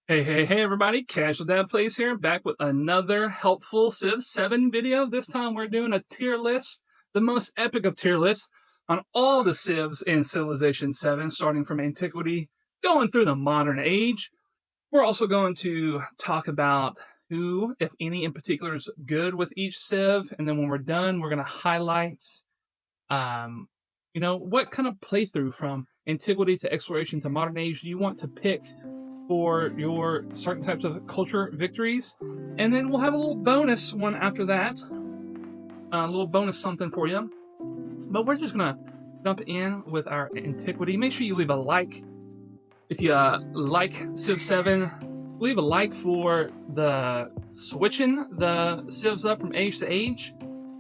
Hey everybody, Casual Dad Plays here, back with another helpful Civ 7 video. This time we're doing a tier list, the most epic of tier lists, on all the Civs in Civilization 7, starting from Antiquity, going through the Modern Age. We're also going to talk about who, if any in particular, is good with each Civ, and then when we're done, we're going to highlight, what kind of playthrough from Antiquity to Exploration to Modern Age do you want to pick for your certain types of culture victories. And then we'll have a little bonus one after that. A little bonus something for you. But we're just going to jump in with our Antiquity. Make sure you leave a like. If you like Civ 7, leave a like for the switching the Civs up from age to age.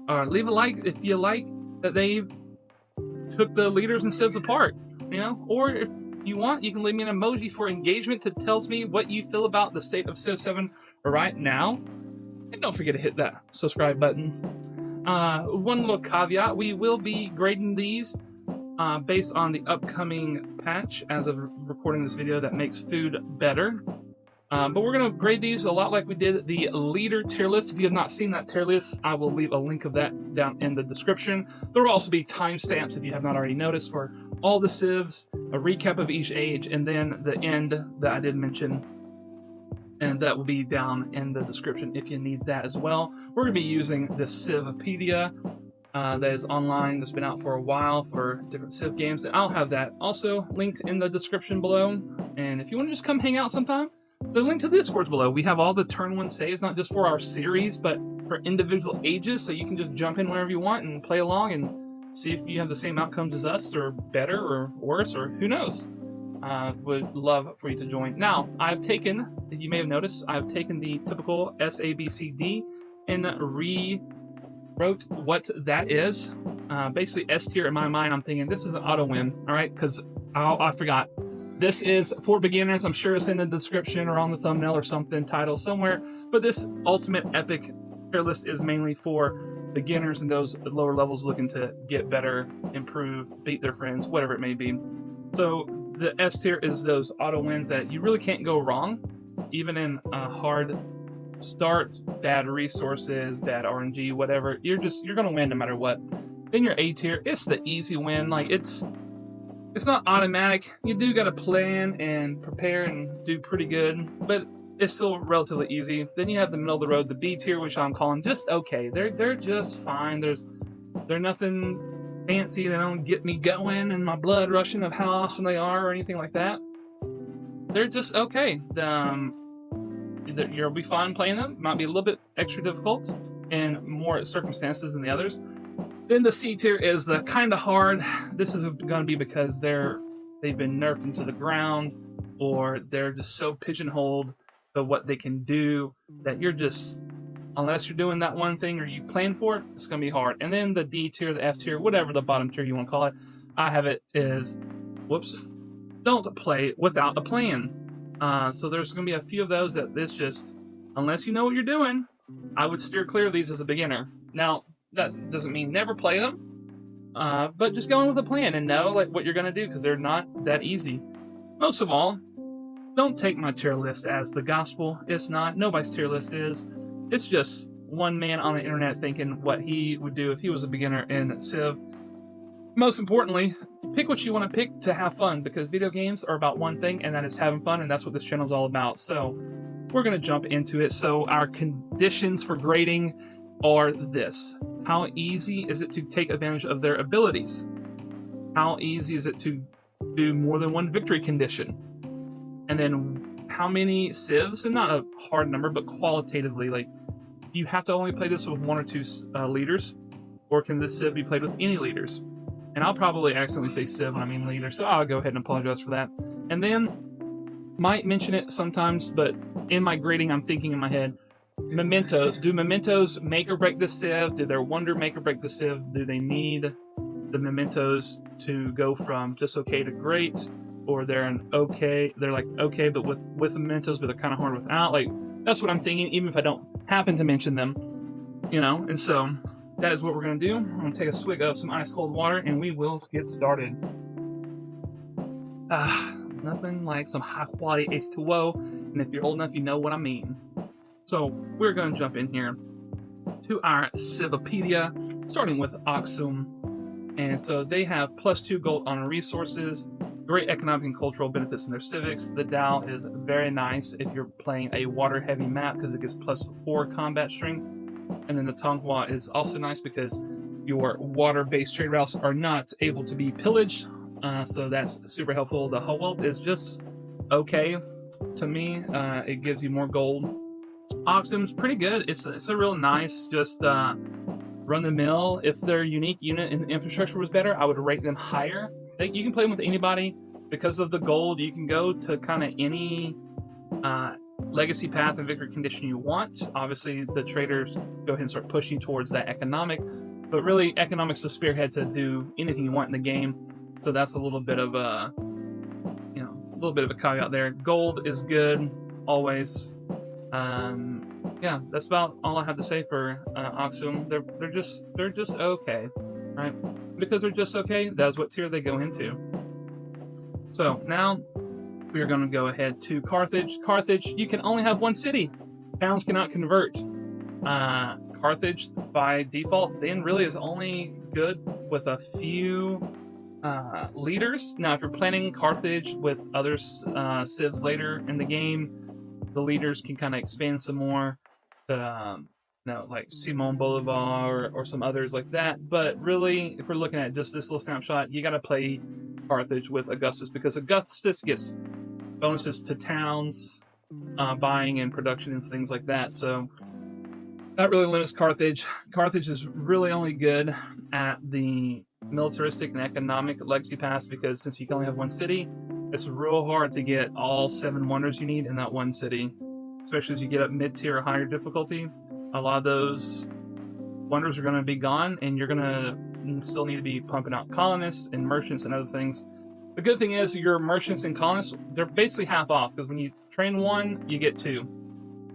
Or leave a like if you like that they took the leaders and Civs apart. Or if you want, you can leave me an emoji for engagement that tells me what you feel about the state of Civ 7 right now. And don't forget to hit that subscribe button. One little caveat, we will be grading these based on the upcoming patch as of recording this video that makes food better. But we're going to grade these a lot like we did the leader tier list. If you have not seen that tier list, I will leave a link of that down in the description. There will also be timestamps, if you have not already noticed, for all the Civs, a recap of each age, and then the end that I did mention. And that will be down in the description if you need that as well. We're going to be using the Civipedia that is online, that's been out for a while for different Civ games. And I'll have that also linked in the description below. And if you want to just come hang out sometime, the link to the Discord's below. We have all the turn 1 saves, not just for our series, but for individual ages, so you can just jump in whenever you want and play along and see if you have the same outcomes as us, or better, or worse, or who knows. Would love for you to join. Now, I've taken, you may have noticed, I've taken the typical SABCD and rewrote what that is. Basically, S tier in my mind, I'm thinking this is an auto win, alright? Because I forgot. This is for beginners. I'm sure it's in the description or on the thumbnail or something, title somewhere. But this ultimate epic tier list is mainly for beginners and those at lower levels looking to get better, improve, beat their friends, whatever it may be. So the S tier is those auto wins that you really can't go wrong, even in a hard start, bad resources, bad RNG, whatever. You're gonna win no matter what. Then your A tier, it's the easy win. Like it's not automatic. You do got to plan and prepare and do pretty good, but it's still relatively easy. Then you have the middle of the road, the B tier, which I'm calling just okay. They're just fine. They're nothing fancy. They don't get me going and my blood rushing of how awesome they are or anything like that. They're just okay. You'll be fine playing them. Might be a little bit extra difficult and more circumstances than the others. Then the C tier is the kind of hard. This is going to be because they've been nerfed into the ground, or they're just so pigeonholed to what they can do that you're just, unless you're doing that one thing or you plan for it, it's going to be hard. And then the D tier, the F tier, whatever the bottom tier you want to call it, I have it is, don't play without a plan. So there's going to be a few of those that this just, unless you know what you're doing, I would steer clear of these as a beginner. Now, that doesn't mean never play them, but just go in with a plan and know what you're going to do, because they're not that easy. Most of all, don't take my tier list as the gospel. It's not. Nobody's tier list is. It's just one man on the internet thinking what he would do if he was a beginner in Civ. Most importantly, pick what you want to pick to have fun, because video games are about one thing, and that is having fun, and that's what this channel is all about. So we're going to jump into it. So our conditions for grading are this. How easy is it to take advantage of their abilities? How easy is it to do more than one victory condition? And then how many Civs, and not a hard number, but qualitatively, do you have to only play this with 1 or 2 leaders? Or can this Civ be played with any leaders? And I'll probably accidentally say Civ when I mean leader, so I'll go ahead and apologize for that. And then, might mention it sometimes, but in my grading, I'm thinking in my head, mementos. Do mementos make or break the Civ? Do their wonder make or break the Civ? Do they need the mementos to go from just okay to great? Or they're okay, but with the mementos, but they're kind of hard without? That's what I'm thinking, even if I don't happen to mention them, And so that is what we're going to do. I'm going to take a swig of some ice cold water and we will get started. Nothing like some high quality H2O, and if you're old enough, you know what I mean. So we're going to jump in here to our Civipedia, starting with Aksum. And so they have +2 gold on resources, great economic and cultural benefits in their civics. The Dao is very nice if you're playing a water heavy map because it gives +4 combat strength. And then the Tonghua is also nice because your water-based trade routes are not able to be pillaged, so that's super helpful. The Howelt is just okay to me. It gives you more gold. Aksum's pretty good. It's a real nice, just run-the-mill. If their unique unit and infrastructure was better, I would rate them higher. You can play them with anybody. Because of the gold, you can go to kind of any legacy path and victory condition you want. Obviously, the traders go ahead and start pushing towards that economic, but really, economics the spearhead to do anything you want in the game. So that's a little bit of a, caveat there. Gold is good always. Yeah, that's about all I have to say for Aksum. They're just okay, right? Because they're just okay, that's what tier they go into. So now we are going to go ahead to Carthage. Carthage, you can only have one city. Towns cannot convert. Carthage, by default, then really is only good with a few leaders. Now, if you're planning Carthage with other civs later in the game, the leaders can kind of expand some more. Like Simon Bolivar or some others like that. But really, if we're looking at just this little snapshot, you got to play Carthage with Augustus because Augustus gets bonuses to towns, buying and production and things like that. So that really limits Carthage. Carthage is really only good at the militaristic and economic legacy pass because since you can only have one city, it's real hard to get all 7 wonders you need in that one city, especially as you get up mid-tier or higher difficulty. A lot of those wonders are going to be gone, and you're going to still need to be pumping out colonists and merchants and other things. The good thing is your merchants and colonists, they're basically half off because when you train 1, you get 2.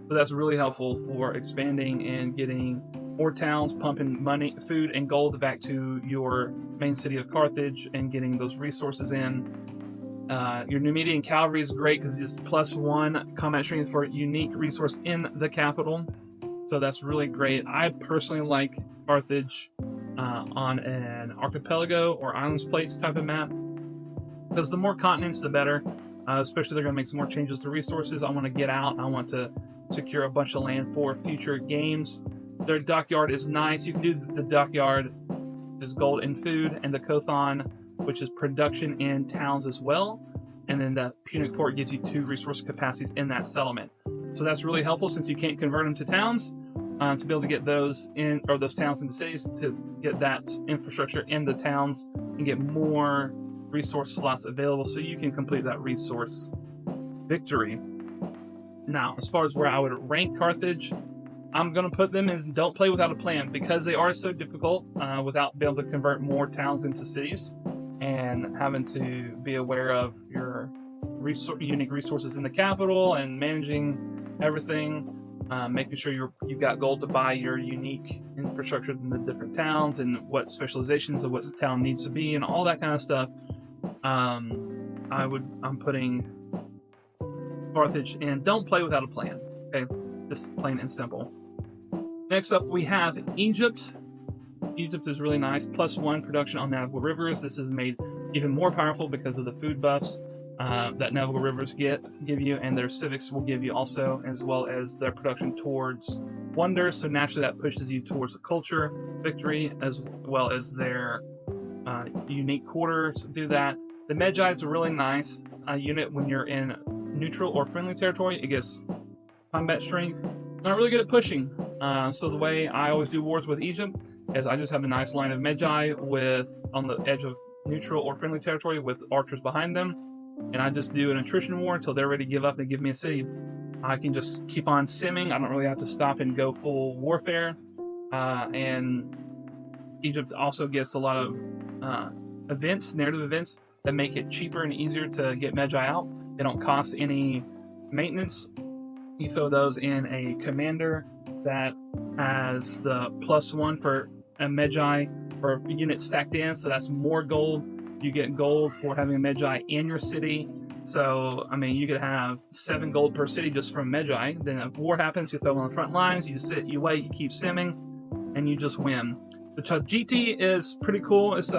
So that's really helpful for expanding and getting more towns, pumping money, food, and gold back to your main city of Carthage and getting those resources in. Your Numidian cavalry is great because it's +1 combat strength for a unique resource in the capital. So that's really great. I personally like Carthage on an archipelago or islands place type of map because the more continents, the better. Especially they're going to make some more changes to resources. I want to get out. I want to secure a bunch of land for future games. Their dockyard is nice. You can do the dockyard is gold and food, and the Kothon, which is production in towns as well. And then the Punic port gives you 2 resource capacities in that settlement. So that's really helpful since you can't convert them to towns, to be able to get those in, or those towns into cities, to get that infrastructure in the towns and get more resource slots available so you can complete that resource victory. Now, as far as where I would rank Carthage, I'm going to put them in don't play without a plan because they are so difficult without being able to convert more towns into cities and having to be aware of your unique resources in the capital and managing everything, making sure you've got gold to buy your unique infrastructure in the different towns and what specializations of what the town needs to be and all that kind of stuff. I'm putting Carthage in don't play without a plan. Okay, just plain and simple. Next up, we have Egypt. Egypt is really nice. +1 production on navigable rivers. This is made even more powerful because of the food buffs that navigable rivers give you, and their civics will give you also, as well as their production towards wonders. So naturally, that pushes you towards the culture victory, as well as their unique quarters do that. The Magi is a really nice unit when you're in neutral or friendly territory. It gets combat strength. Not really good at pushing. So the way I always do wars with Egypt is I just have a nice line of Magi on the edge of neutral or friendly territory with archers behind them, and I just do an attrition war until they're ready to give up and give me a city. I can just keep on simming. I don't really have to stop and go full warfare. And Egypt also gets a lot of narrative events that make it cheaper and easier to get Magi out. They don't cost any maintenance. You throw those in a commander that has the +1 for a Magi or unit stacked in, so that's more gold. You get gold for having a Magi in your city, So, I mean, you could have 7 gold per city just from Meiji. Then if war happens, you throw them on the front lines, you sit, you wait, you keep simming, and you just win. The Chajiti is pretty cool. It's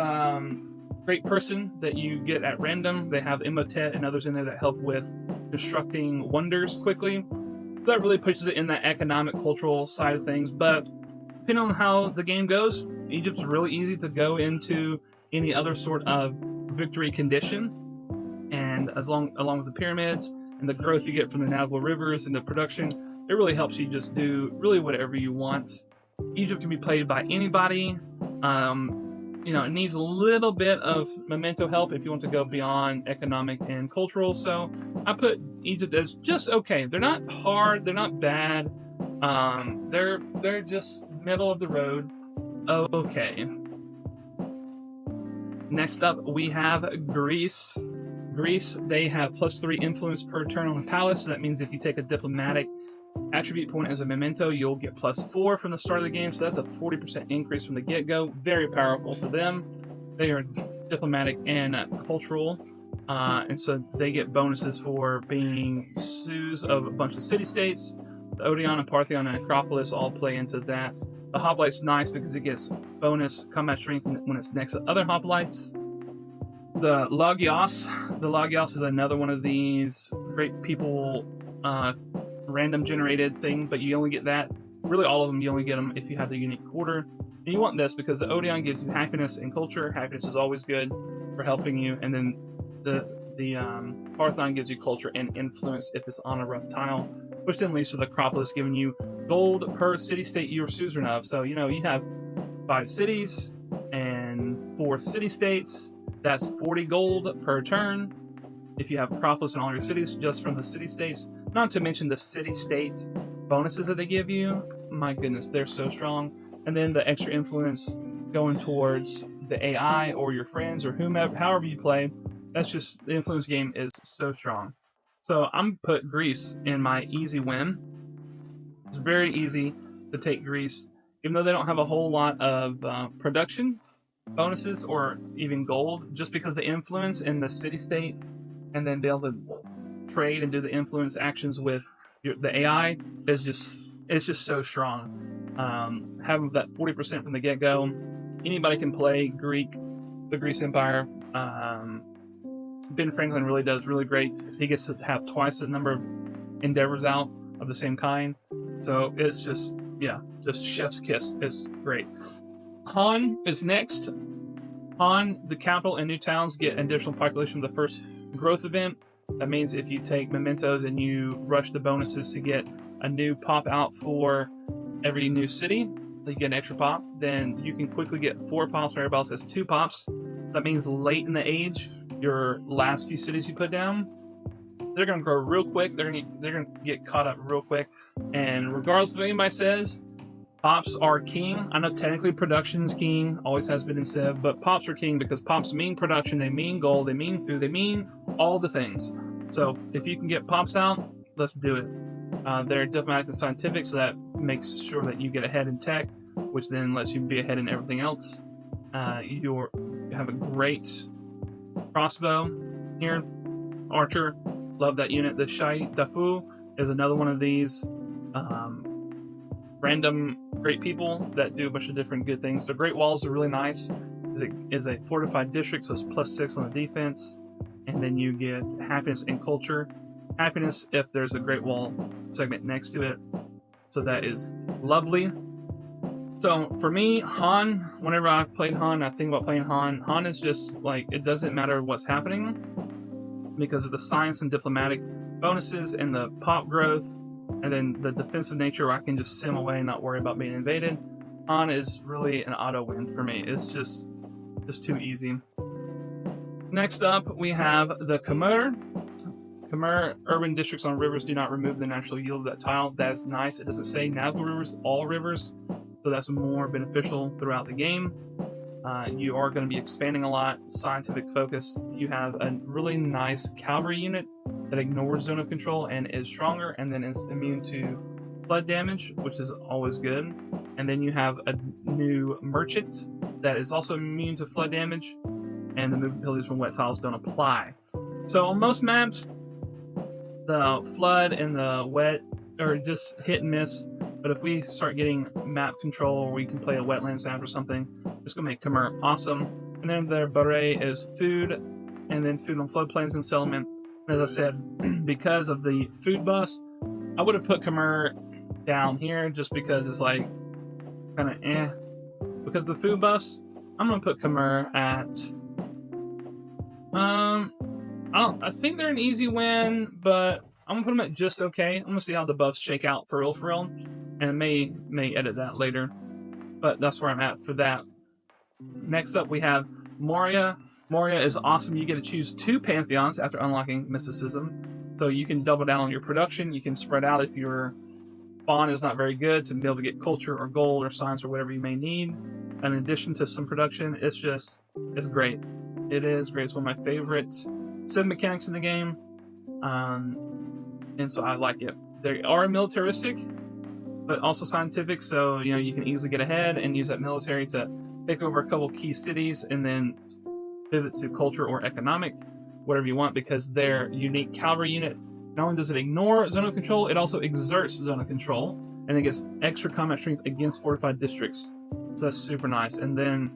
great person that you get at random. They have Imhotep and others in there that help with constructing wonders quickly. That really pushes it in that economic, cultural side of things. But depending on how the game goes, Egypt's really easy to go into any other sort of victory condition. And along with the pyramids and the growth you get from the navigable rivers and the production, it really helps you just do really whatever you want. Egypt can be played by anybody. It needs a little bit of memento help if you want to go beyond economic and cultural. So I put Egypt as just okay. They're not hard. They're not bad. They're just middle of the road. Okay. Next up, we have Greece. Greece, they have +3 influence per turn on the palace. So that means if you take a diplomatic attribute point as a memento, you'll get +4 from the start of the game. So that's a 40% increase from the get-go. Very powerful for them. They are diplomatic and cultural. And so they get bonuses for being sues of a bunch of city-states. The Odeon and Parthenon and Acropolis all play into that. The hoplite's nice because it gets bonus combat strength when it's next to other hoplites. The Logios is another one of these great people, random generated thing, but you only get that. Really, all of them, you only get them if you have the unique quarter. And you want this because the Odeon gives you happiness and culture. Happiness is always good for helping you. And then the Parthenon gives you culture and influence if it's on a rough tile, which then leads to the Acropolis giving you gold per city-state you are suzerain of. So, you have 5 cities and 4 city-states. That's 40 gold per turn if you have Acropolis in all your cities just from the city-states. Not to mention the city-state bonuses that they give you. My goodness, they're so strong. And then the extra influence going towards the AI or your friends or whomever, however you play. That's just, the influence game is so strong. So I'm put Greece in my easy win. It's very easy to take Greece, even though they don't have a whole lot of production bonuses or even gold, just because the influence in the city-states and then be able to trade and do the influence actions with the AI is just so strong. Having that 40% from the get-go, anybody can play the Greece Empire. Ben Franklin really does really great because he gets to have twice the number of endeavors out of the same kind. So it's just chef's kiss. It's great. Han is next. Han, the capital and new towns get additional population with the first growth event. That means if you take mementos and you rush the bonuses to get a new pop out for every new city, you get an extra pop, then you can quickly get 4 pops when everybody else has 2 pops. That means late in the age, your last few cities you put down, they're going to grow real quick. They're going to get caught up real quick. And regardless of what anybody says, pops are king. I know technically production's king, always has been in Civ, but pops are king because pops mean production, they mean gold, they mean food, they mean all the things. So if you can get pops out, let's do it. They're diplomatic and scientific, so that makes sure that you get ahead in tech, which then lets you be ahead in everything else. You have a great crossbow here, archer. Love that unit. The Shai Dafu is another one of these random great people that do a bunch of different good things. The Great Walls are really nice. It is a fortified district, so it's +6 on the defense. And then you get happiness and culture. Happiness if there's a Great Wall segment next to it. So that is lovely. So for me, Han, whenever I've played Han, I think about playing Han. Han is just like, it doesn't matter what's happening because of the science and diplomatic bonuses and the pop growth, and then the defensive nature where I can just sim away and not worry about being invaded. Han is really an auto win for me. It's just too easy. Next up, we have the Khmer. Khmer urban districts on rivers do not remove the natural yield of that tile. That's nice. It doesn't say navigable rivers, all rivers, so that's more beneficial throughout the game. You are going to be expanding a lot, scientific focus. You have a really nice cavalry unit that ignores zone of control and is stronger, and then is immune to flood damage, which is always good. And then you have a new merchant that is also immune to flood damage, and the movement abilities from wet tiles don't apply. So on most maps, the flood and the wet are just hit and miss. But if we start getting map control, or we can play a wetlands map or something, it's gonna make Khmer awesome. And then their beret is food, and then food on floodplains and settlement. And as I said, because of the food buffs, I would have put Khmer down here just because it's like kind of eh. Because of the food buffs, I'm gonna put Khmer at I think they're an easy win, but I'm gonna put them at just okay. I'm gonna see how the buffs shake out for real, and may edit that later. But that's where I'm at for that. Next up, we have Maurya. Maurya is awesome. You get to choose 2 pantheons after unlocking mysticism, so you can double down on your production. You can spread out if your spawn is not very good to be able to get culture or gold or science or whatever you may need. In addition to some production, it's great. It is great. It's one of my favorite civ mechanics in the game, and so I like it. They are militaristic, but also scientific. So you can easily get ahead and use that military to take over a couple key cities, and then pivot to culture or economic, whatever you want. Because their unique cavalry unit, not only does it ignore zone of control, it also exerts zone of control, and it gets extra combat strength against fortified districts. So that's super nice. And then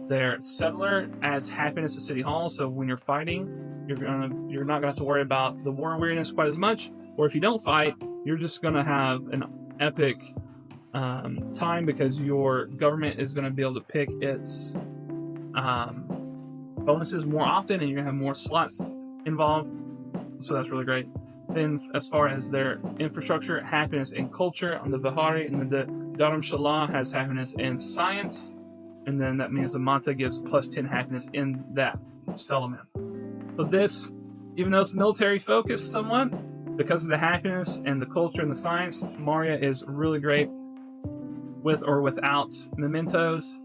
their settler adds happiness to City Hall, so when you're fighting, you're not gonna have to worry about the war weariness quite as much. Or if you don't fight, you're just gonna have an epic time, because your government is gonna be able to pick its bonuses more often, and you're gonna have more slots involved. So that's really great. Then, as far as their infrastructure, happiness and culture on the Vihari, and then the Dharamshala has happiness and science. And then that means the Mata gives +10 happiness in that settlement. So this, even though it's military focused somewhat, because of the happiness and the culture and the science, Maurya is really great with or without mementos.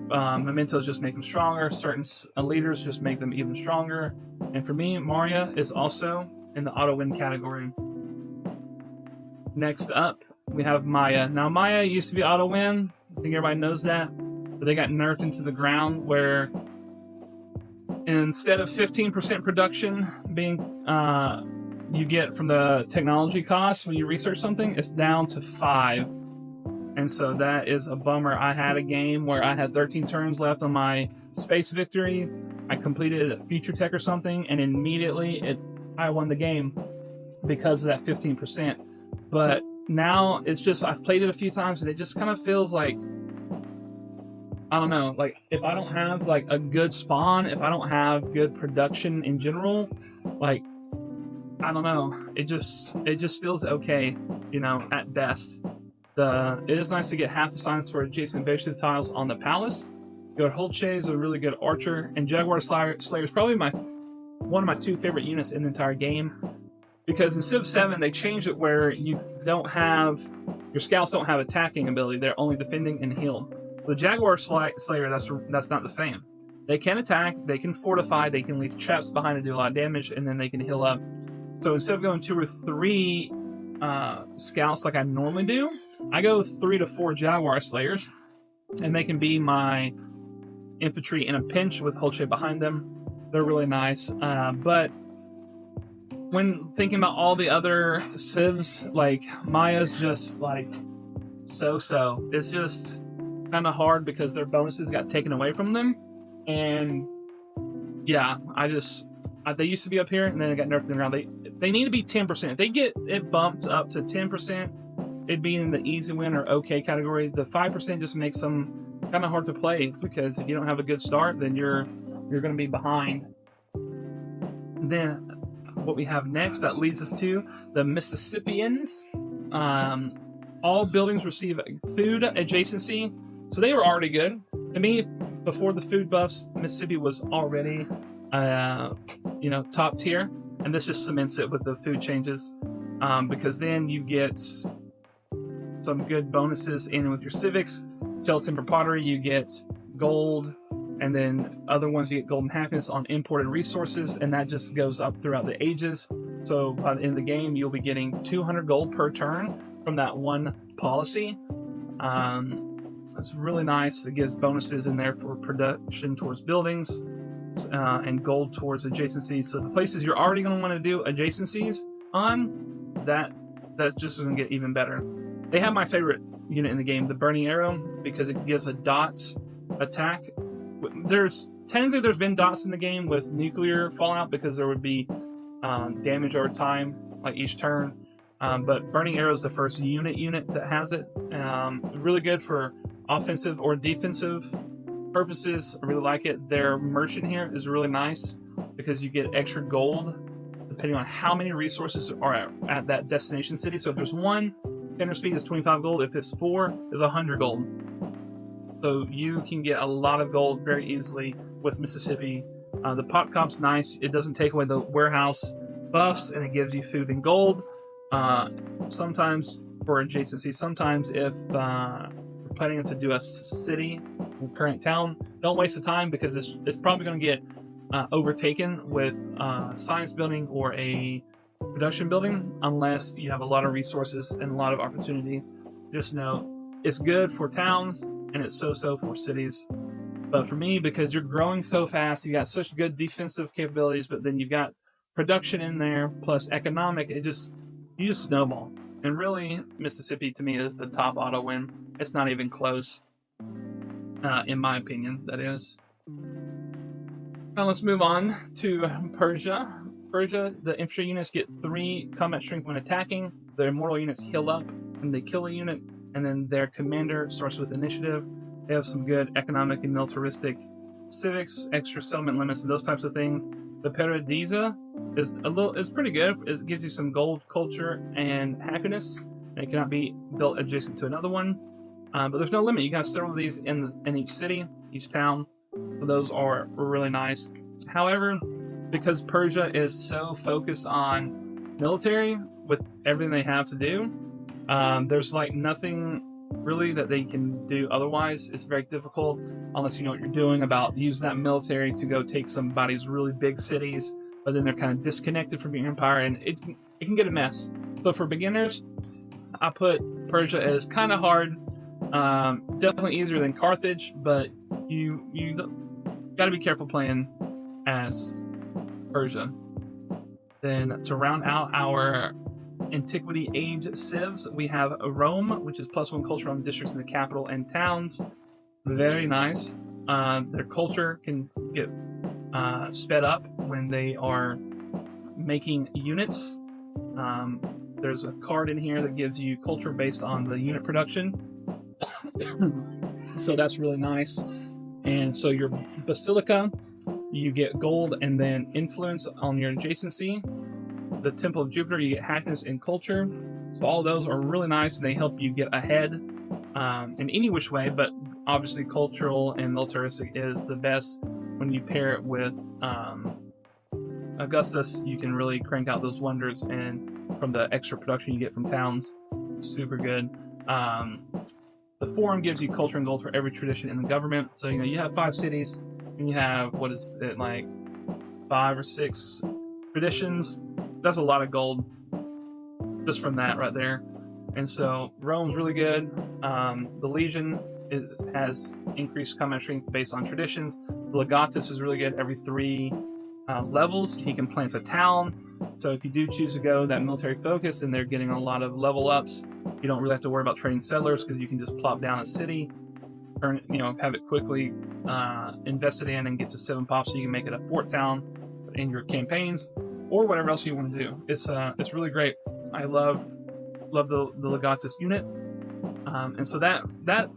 Mementos just make them stronger. Certain leaders just make them even stronger. And for me, Maurya is also in the auto win category. Next up, we have Maya. Now, Maya used to be auto win. I think everybody knows that. But they got nerfed into the ground, where instead of 15% production being you get from the technology cost when you research something, it's down to 5. And so that is a bummer. I had a game where I had 13 turns left on my space victory. I completed a feature tech or something, and immediately I won the game because of that 15%. But now it's just, I've played it a few times, and it just kind of feels like, I don't know, like if I don't have like a good spawn, if I don't have good production in general, like I don't know, it just feels okay, at best. It is nice to get half the science for adjacent invasion tiles on the palace. Good Holche is a really good archer, and Jaguar Slayer is probably one of my 2 favorite units in the entire game. Because in Civ 7 they changed it where your scouts don't have attacking ability; they're only defending and heal. The Jaguar Slayer, that's not the same. They can attack, they can fortify, they can leave traps behind and do a lot of damage, and then they can heal up. So instead of going 2 or 3 scouts like I normally do, I go 3 to 4 Jaguar Slayers, and they can be my infantry in a pinch with Holche behind them. They're really nice. But when thinking about all the other civs, like Maya's just like so. It's just kind of hard because their bonuses got taken away from them, and yeah, they used to be up here and then they got nerfed in the ground. They need to be 10%. If they get it bumped up to 10%, it'd be in the easy win or okay category. The 5% just makes them kind of hard to play, because if you don't have a good start, then you're going to be behind. Then what we have next, that leads us to the Mississippians. All buildings receive food adjacency. So they were already good. To me, before the food buffs, Mississippi was already, top tier. And this just cements it with the food changes. Because then you get some good bonuses in with your civics. Gelatin for pottery, you get gold. And then other ones, you get golden happiness on imported resources. And that just goes up throughout the ages. So by the end of the game, you'll be getting 200 gold per turn from that one policy. It's really nice. It gives bonuses in there for production towards buildings. and gold towards adjacencies. So the places you're already going to want to do adjacencies on, that's just going to get even better. They have my favorite unit in the game, the Burning Arrow, because it gives a dot attack. There's been dots in the game with nuclear fallout because there would be damage over time, like each turn. But Burning Arrow is the first unit that has it. Really good for offensive or defensive purposes. I really like it. Their merchant here is really nice because you get extra gold depending on how many resources are at that destination city. So if there's 1, tender speed is 25 gold. If it's 4, is 100 gold. So you can get a lot of gold very easily with Mississippi. The pot comp's nice. It doesn't take away the warehouse buffs, and it gives you food and gold. Sometimes for adjacency, sometimes if you're planning to do a city or current town, don't waste the time because it's probably going to get overtaken with science building or a production building unless you have a lot of resources and a lot of opportunity. Just know it's good for towns and it's so for cities. But for me, because you're growing so fast, you got such good defensive capabilities, but then you've got production in there plus economic, you just snowball. And really, Mississippi to me is the top auto win. It's not even close, in my opinion, that is. Now let's move on to Persia. Persia, the infantry units get 3 combat strength when attacking. Their immortal units heal up when they kill a unit, and then their commander starts with initiative. They have some good economic and militaristic civics, extra settlement limits, and those types of things. The Paradisa is pretty good. It gives you some gold, culture, and happiness. And it cannot be built adjacent to another one. But there's no limit. You can have several of these in each city, each town. So those are really nice. However, because Persia is so focused on military with everything they have to do, there's like nothing really that they can do otherwise. It's very difficult unless you know what you're doing about using that military to go take somebody's really big cities, but then they're kind of disconnected from your empire, and it can get a mess. So for beginners, I put Persia as kind of hard, definitely easier than Carthage, but you got to be careful playing as Persia. Then to round out our Antiquity Age civs, we have Rome, which is +1 culture on districts in the capital and towns. Very nice. Their culture can get sped up when they are making units. There's a card in here that gives you culture based on the unit production. So that's really nice. And so your Basilica, you get gold and then influence on your adjacency. The Temple of Jupiter, you get happiness and culture. So all of those are really nice, and they help you get ahead in any which way, but obviously cultural and militaristic is the best. When you pair it with Augustus, you can really crank out those wonders, and from the extra production you get from towns, super good. The Forum gives you culture and gold for every tradition in the government. So you have 5 cities, and you have, what is it, like 5 or 6 traditions. That's a lot of gold just from that right there. And so Rome's really good. The Legion has increased combat strength based on traditions. The Legatus is really good every 3 levels. He can plant a town. So if you do choose to go that military focus and they're getting a lot of level ups, you don't really have to worry about trading settlers because you can just plop down a city, have it quickly invested in and get to 7 pops, so you can make it a fort town in your campaigns or whatever else you want to do. It's really great. I love the Legatus unit, and so that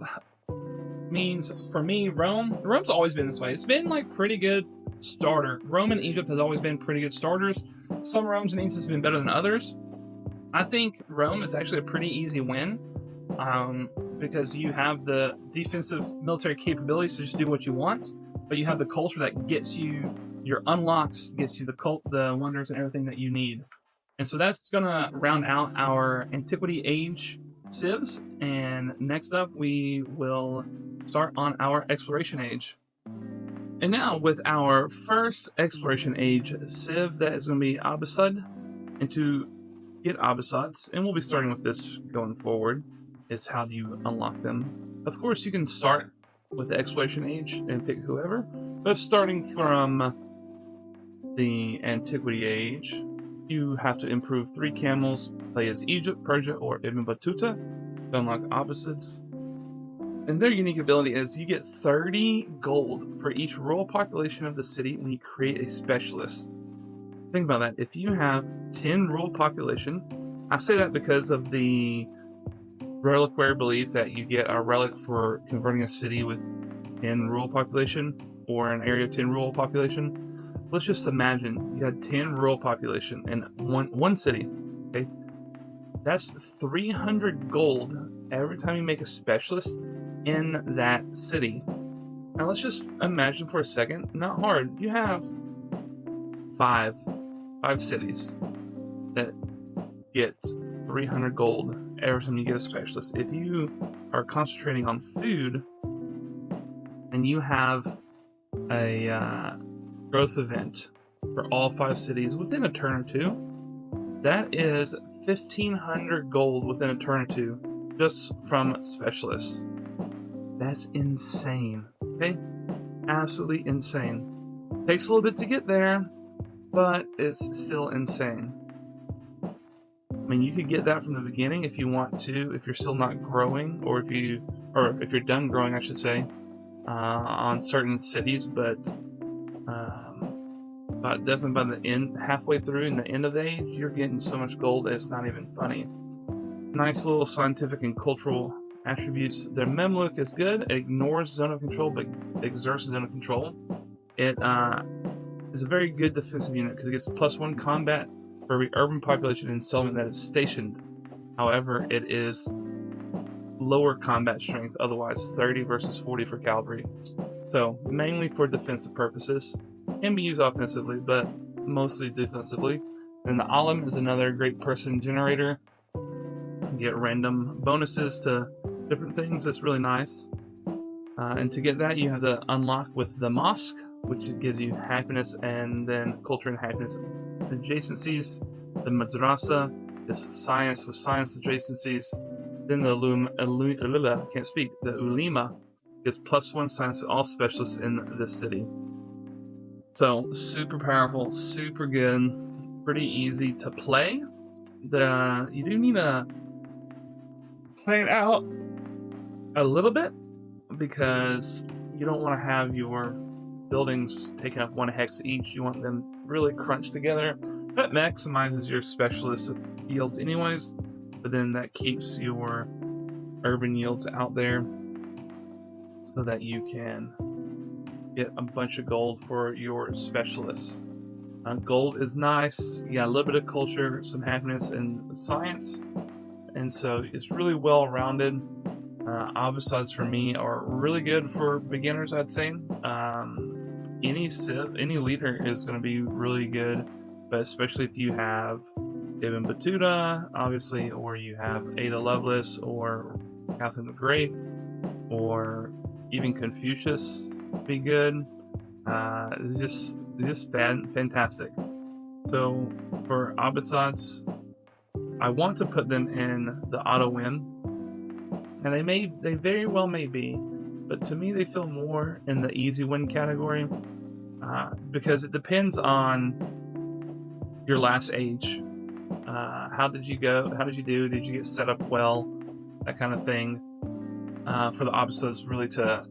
means for me, Rome's always been this way. It's been like pretty good starter. Rome and Egypt has always been pretty good starters. Some Romes and Egypt have been better than others. I think Rome is actually a pretty easy win, because you have the defensive military capabilities to just do what you want, but you have the culture that gets you your unlocks, gets you the wonders and everything that you need. And so that's going to round out our Antiquity Age civs, and next up we will start on our Exploration Age. And now with our first Exploration Age civ, that is going to be Abbasid. And to get Abbasids, and we'll be starting with this going forward, is how do you unlock them. Of course, you can start with the Exploration Age and pick whoever. But starting from the Antiquity Age, you have to improve 3 camels, play as Egypt, Persia, or Ibn Battuta to unlock Abbasids. And their unique ability is you get 30 gold for each royal population of the city when you create a specialist. Think about that. If you have 10 rural population, I say that because of the reliquary belief that you get a relic for converting a city with 10 rural population or an area of 10 rural population. So let's just imagine you had 10 rural population in one city. Okay, that's 300 gold every time you make a specialist in that city. Now let's just imagine for a second, not hard. You have five cities that get 300 gold every time you get a specialist. If you are concentrating on food and you have a growth event for all 5 cities within a turn or 2, that is 1,500 gold within a turn or 2 just from specialists. That's insane. Okay? Absolutely insane. Takes a little bit to get there, but it's still insane. I mean, you could get that from the beginning if you want to, if you're still not growing, or if you're done growing, I should say, on certain cities. But definitely by the end, halfway through in the end of the age, you're getting so much gold that it's not even funny. Nice little scientific and cultural attributes. Their Memluk is good. It ignores zone of control, but exerts zone of control. It is a very good defensive unit because it gets +1 combat for every urban population and settlement that is stationed. However, it is lower combat strength, otherwise 30 versus 40 for cavalry. So mainly for defensive purposes. Can be used offensively, but mostly defensively. And the Alim is another great person generator. You get random bonuses to different things. It's really nice. And to get that, you have to unlock with the mosque, which gives you happiness and then culture and happiness adjacencies. The madrasa is science with science adjacencies. Then the the ulema gives +1 science to all specialists in this city. So super powerful, super good, pretty easy to play. You do need to play it out a little bit because you don't want to have your buildings taking up 1 hex each. You want them really crunched together. That maximizes your specialist yields anyways, but then that keeps your urban yields out there so that you can get a bunch of gold for your specialists. Gold is nice. You got a little bit of culture, some happiness, and science, and so it's really well rounded. Abbasids for me are really good for beginners, I'd say. Any leader is going to be really good, but especially if you have Ibn Battuta, obviously, or you have Ada Lovelace, or Catherine the Great, or even Confucius be good. It's just fantastic. So for Abbasids, I want to put them in the auto win, and they very well may be, but to me they feel more in the easy win category because it depends on your last age. How did you go? How did you do? Did you get set up well? That kind of thing. For the Abbasids really to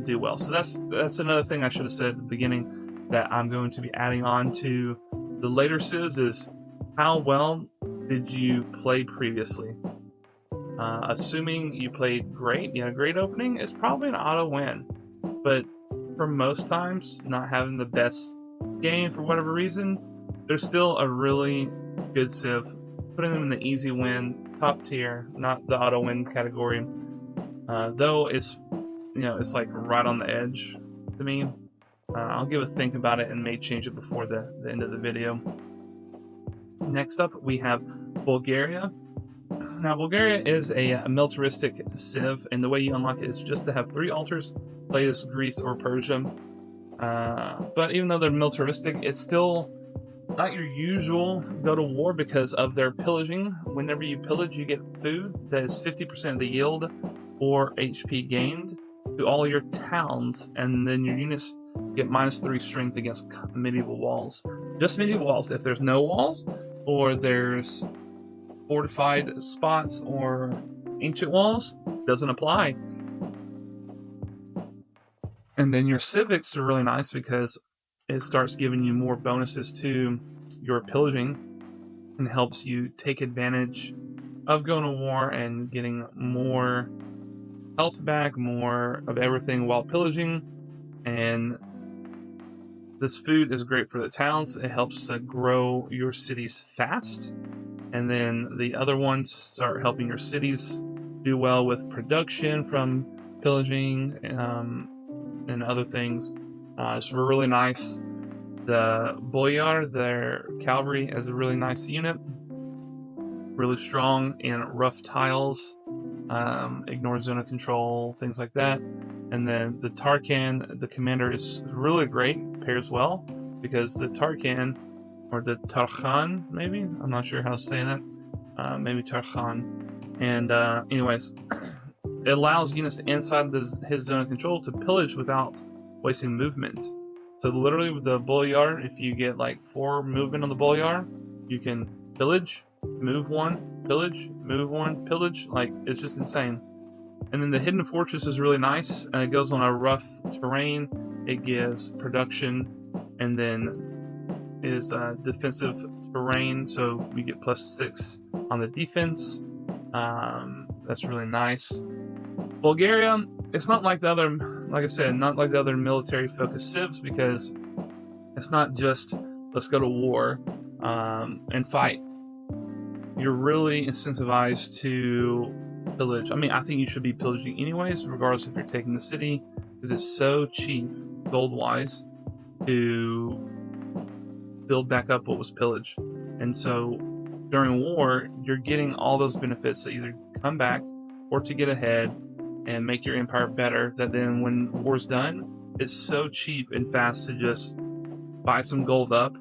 do well. So that's another thing I should have said at the beginning that I'm going to be adding on to the later civs is how well did you play previously? Assuming you played great, you had a great opening, it's probably an auto win. But for most times, not having the best game for whatever reason, there's still a really good civ. Putting them in the easy win, top tier, not the auto win category. Though it's like right on the edge to me. I'll give a think about it and may change it before the end of the video. Next up, we have Bulgaria. Now, Bulgaria is a militaristic civ, and the way you unlock it is just to have 3 altars, play as Greece or Persia. But even though they're militaristic, it's still not your usual go to war because of their pillaging. Whenever you pillage, you get food that is 50% of the yield or HP gained. to all your towns, and then your units get -3 strength against medieval walls. Just medieval walls. If there's no walls, or there's fortified spots or ancient walls, doesn't apply. And then your civics are really nice because it starts giving you more bonuses to your pillaging and helps you take advantage of going to war and getting more health back, more of everything while pillaging. And this food is great for the towns. It helps to grow your cities fast. And then the other ones start helping your cities do well with production from pillaging and other things. It's really nice. The boyar, their cavalry, is a really nice unit. Really strong in rough tiles. Ignore zone of control, things like that. And then the Tarkan, the commander, is really great, pairs well, because the Tarkan, or the Tarkhan, maybe? I'm not sure how to say that. Maybe Tarkhan. And anyways, it allows units inside his zone of control to pillage without wasting movement. So literally with the boyar, if you get like 4 movement on the boyar, you can pillage, move 1, pillage, move 1, pillage. Like, it's just insane. And then the hidden fortress is really nice. It goes on a rough terrain. It gives production, and then is defensive terrain, so we get +6 on the defense. That's really nice. Bulgaria, it's not like the other, like I said, not like the other military-focused civs, because it's not just let's go to war and fight. You're really incentivized to pillage. I mean, I think you should be pillaging anyways, regardless if you're taking the city, because it's so cheap, gold-wise, to build back up what was pillaged. And so during war, you're getting all those benefits to either come back or to get ahead and make your empire better, that then when war's done, it's so cheap and fast to just buy some gold up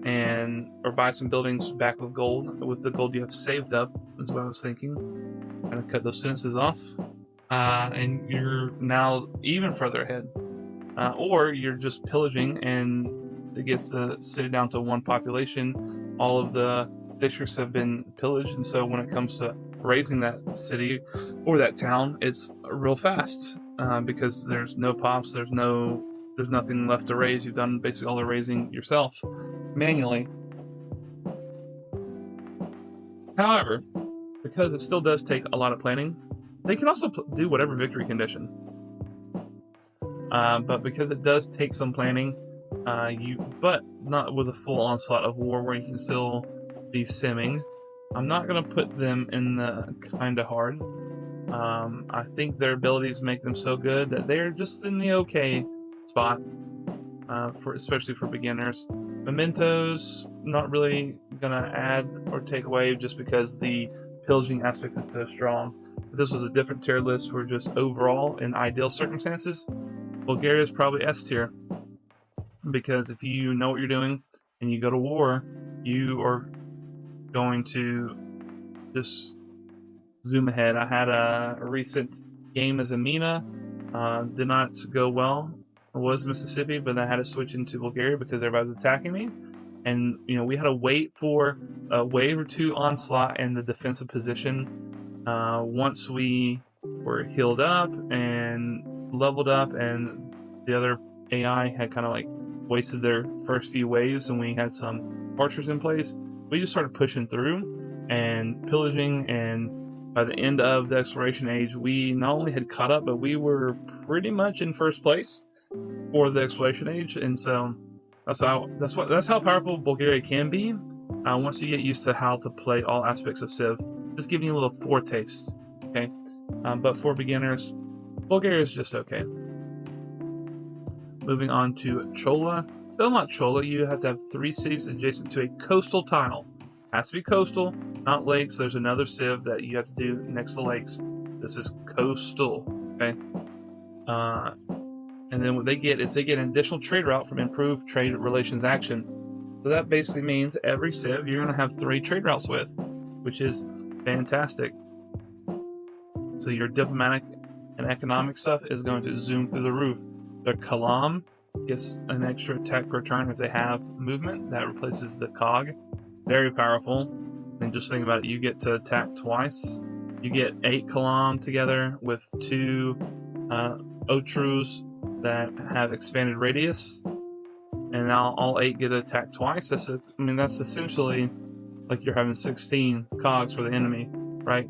or buy some buildings back with gold, with the gold you have saved up, is what I was thinking. I'm gonna cut those sentences off. And you're now even further ahead. Or you're just pillaging, and it gets the city down to 1 population. All of the districts have been pillaged, and so when it comes to raising that city or that town, it's real fast because there's no pops, there's nothing left to raise. You've done basically all the raising yourself manually. However, because it still does take a lot of planning, they can also do whatever victory condition. But because it does take some planning, but not with a full onslaught of war where you can still be simming, I'm not going to put them in the kind of hard. I think their abilities make them so good that they're just in the okay spot, especially for beginners. Mementos, not really going to add or take away just because the pillaging aspect is so strong. If this was a different tier list for just overall in ideal circumstances, Bulgaria is probably S tier, because if you know what you're doing and you go to war, you are going to just zoom ahead. I had a recent game as a Mina, did not go well. It was Mississippi, but I had to switch into Bulgaria because everybody was attacking me, and we had to wait for a wave or 2 onslaught in the defensive position. Once we were healed up and leveled up, and the other AI had kind of like wasted their first few waves, and we had some archers in place, we just started pushing through and pillaging. And by the end of the exploration age, we not only had caught up, but we were pretty much in first place for the exploration age. And so that's how powerful Bulgaria can be once you get used to how to play all aspects of Civ. Just giving you a little foretaste, okay? But for beginners, Bulgaria is just okay. Moving on to Chola. To unlock Chola, you have to have 3 cities adjacent to a coastal tile. Has to be coastal, not lakes. There's another civ that you have to do next to lakes. This is coastal, okay? And then what they get is they get an additional trade route from improved trade relations action. So that basically means every civ you're going to have 3 trade routes with, which is fantastic. So your diplomatic and economic stuff is going to zoom through the roof. Their Kalam gets an extra attack per turn if they have movement. That replaces the Cog. Very powerful. And just think about it, you get to attack twice. You get 8 Kalam together with 2 Otrus that have expanded radius. And now all 8 get attacked twice. That's essentially like you're having 16 cogs for the enemy, right?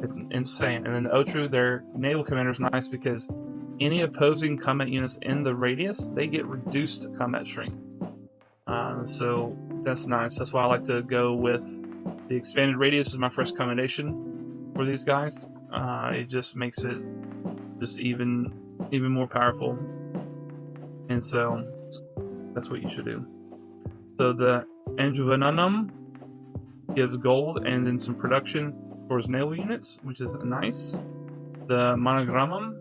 It's insane. And then the Otru, their naval commander, is nice because any opposing combat units in the radius, they get reduced combat shrink. So that's nice. That's why I like to go with the expanded radius as my first combination for these guys. It just makes it just even more powerful. And so that's what you should do. So the Anjuvananam gives gold and then some production for his naval units, which is nice. The Monogramam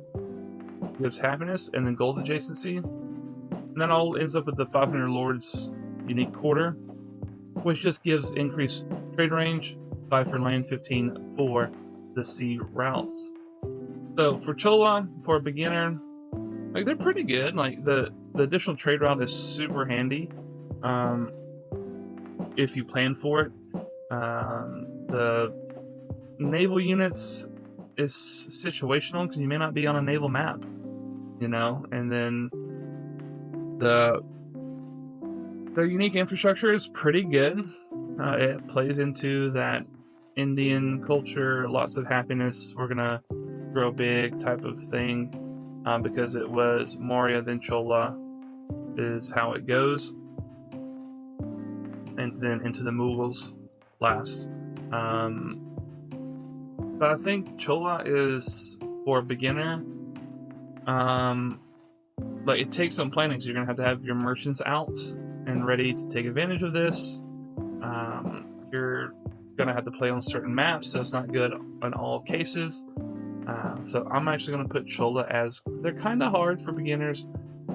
gives happiness and then gold adjacency. And that all ends up with the 500 Lords unique quarter, which just gives increased trade range, 5 for land, 15 for the sea routes. So for Chola, for a beginner, like they're pretty good. Like the additional trade route is super handy if you plan for it. The naval units is situational because you may not be on a naval map, you know, and then their unique infrastructure is pretty good. It plays into that Indian culture, lots of happiness, we're gonna grow big type of thing, because it was Maurya then Chola is how it goes, and then into the Mughals last. But I think Chola is, for a beginner, like it takes some planning because you're gonna have your merchants out and ready to take advantage of this. You're gonna have to play on certain maps, so it's not good in all cases. So I'm actually gonna put Chola as they're kind of hard for beginners,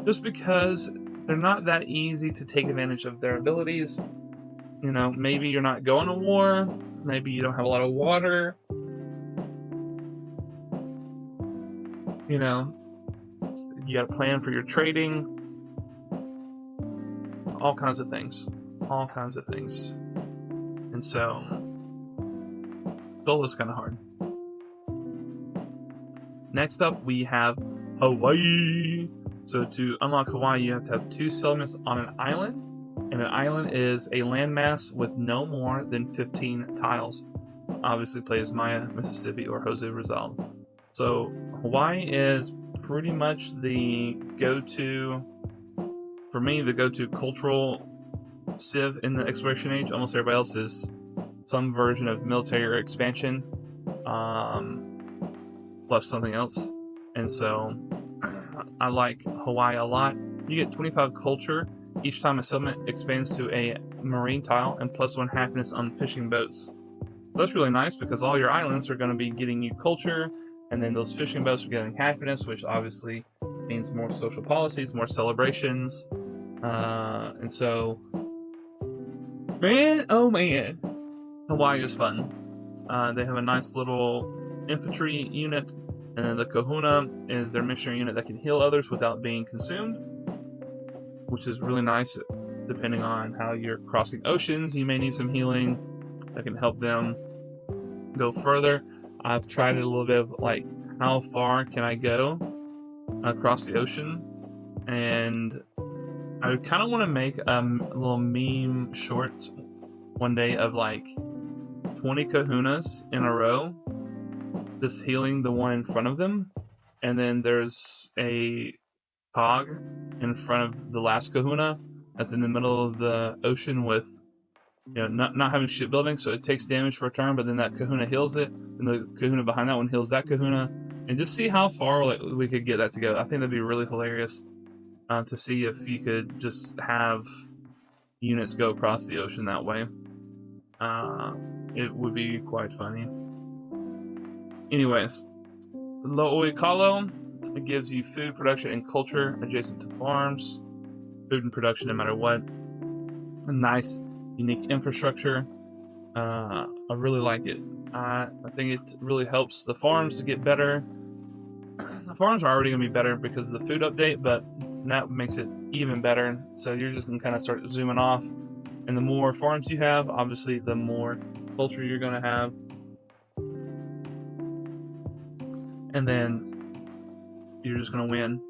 just because they're not that easy to take advantage of their abilities. You know, maybe you're not going to war, maybe you don't have a lot of water. You know, you got to plan for your trading, all kinds of things. And so, Chola's kind of hard. Next up, we have Hawaii. So to unlock Hawaii, you have to have 2 settlements on an island, and an island is a landmass with no more than 15 tiles. Obviously plays Maya, Mississippi, or Jose Rizal. So Hawaii is pretty much the go-to, for me, the go-to cultural civ in the exploration age. Almost everybody else is some version of military or expansion, plus something else. And so I like Hawaii a lot. You get 25 culture each time a settlement expands to a marine tile, and +1 happiness on fishing boats. That's really nice because all your islands are going to be getting you culture, and then those fishing boats are getting happiness, which obviously means more social policies, more celebrations. And so, man, oh man, Hawaii is fun. They have a nice little infantry unit, and then the Kahuna is their missionary unit that can heal others without being consumed, which is really nice. Depending on how you're crossing oceans, you may need some healing that can help them go further. I've tried it a little bit of like, how far can I go across the ocean? And I kind of want to make a little meme short one day of like 20 kahunas in a row, just healing the one in front of them, and then there's a cog in front of the last kahuna that's in the middle of the ocean with, you know, not having shipbuilding, so it takes damage per turn, but then that kahuna heals it, and the kahuna behind that one heals that kahuna, and just see how far like we could get that together. I think that'd be really hilarious to see if you could just have units go across the ocean that way. It would be quite funny. Anyways, Lo'oikalo, it gives you food production and culture adjacent to farms. Food and production no matter what. A nice, unique infrastructure. I really like it. I think it really helps the farms to get better. The farms are already going to be better because of the food update, but that makes it even better. So you're just going to kind of start zooming off. And the more farms you have, obviously, the more culture you're going to have. And then you're just going to win.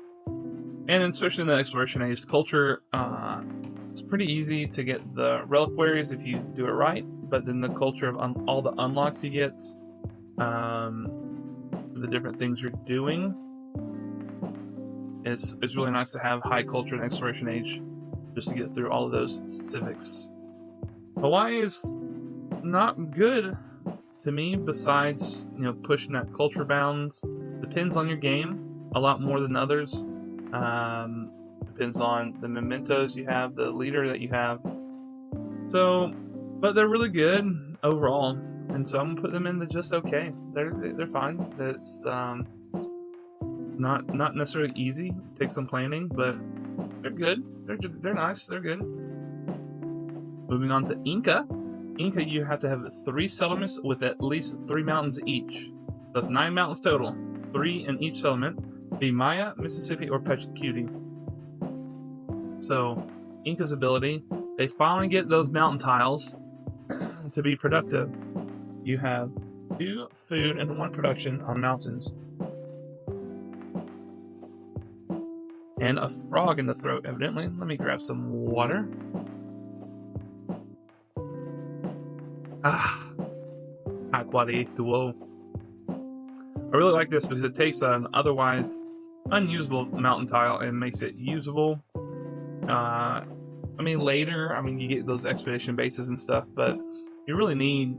And especially in the exploration age, culture, it's pretty easy to get the reliquaries if you do it right. But then the culture of all the unlocks you get, the different things you're doing, it's really nice to have high culture and exploration age just to get through all of those civics. Hawaii is not good to me, besides, you know, pushing that culture bounds. Depends on your game a lot more than others. Depends on the mementos you have, the leader that you have. So, but they're really good overall, and so I'm gonna put them in the just okay. They're fine. It's not necessarily easy. It takes some planning, but they're good. They're nice. They're good. Moving on to Inca. Inca, you have to have 3 settlements with at least 3 mountains each. That's 9 mountains total. 3 in each settlement. Be Maya, Mississippi, or Pachacuti. So, Inca's ability, they finally get those mountain tiles to be productive. You have 2 food and 1 production on mountains. And a frog in the throat, evidently. Let me grab some water. Agua de H2O. I really like this because it takes an otherwise unusable mountain tile and makes it usable. I mean, later, you get those expedition bases and stuff, but you really need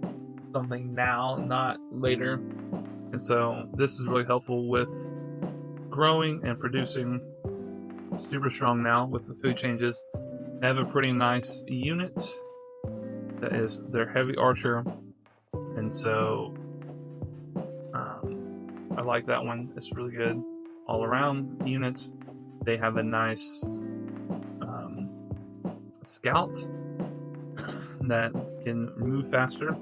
something now, not later. And so this is really helpful with growing and producing. Super strong now with the food changes. They have a pretty nice unit that is their heavy archer, and so I like that one. It's really good all around unit. They have a nice scout that can move faster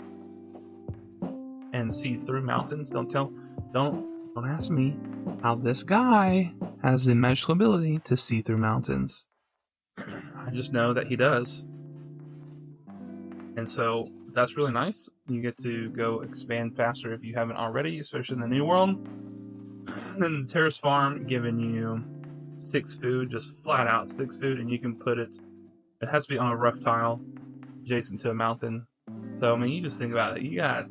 and see through mountains. Don't ask me how this guy has the magical ability to see through mountains. I just know that he does. And so that's really nice. You get to go expand faster if you haven't already, especially in the New World. And then the terrace farm giving you 6 food, just flat out 6 food, and you can put it has to be on a rough tile adjacent to a mountain. So you just think about it. You got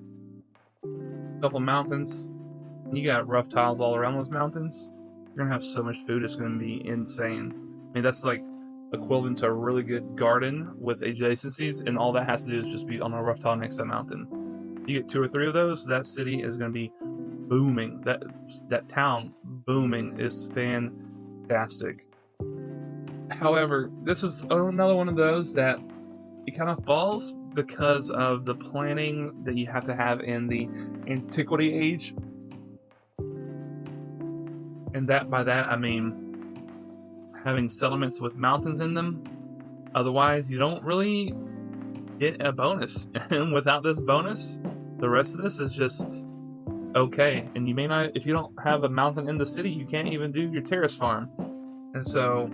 a couple mountains, you got rough tiles all around those mountains. You're gonna have so much food, it's gonna be insane. That's like equivalent to a really good garden with adjacencies, and all that has to do is just be on a rough tile next to a mountain. You get 2 or 3 of those, that city is gonna be booming. That town booming is fantastic. However, this is another one of those that it kind of falls because of the planning that you have to have in the Antiquity Age. And by that I mean having settlements with mountains in them. Otherwise, you don't really get a bonus. And without this bonus, the rest of this is just okay. And you may not, if you don't have a mountain in the city, you can't even do your terrace farm. And so,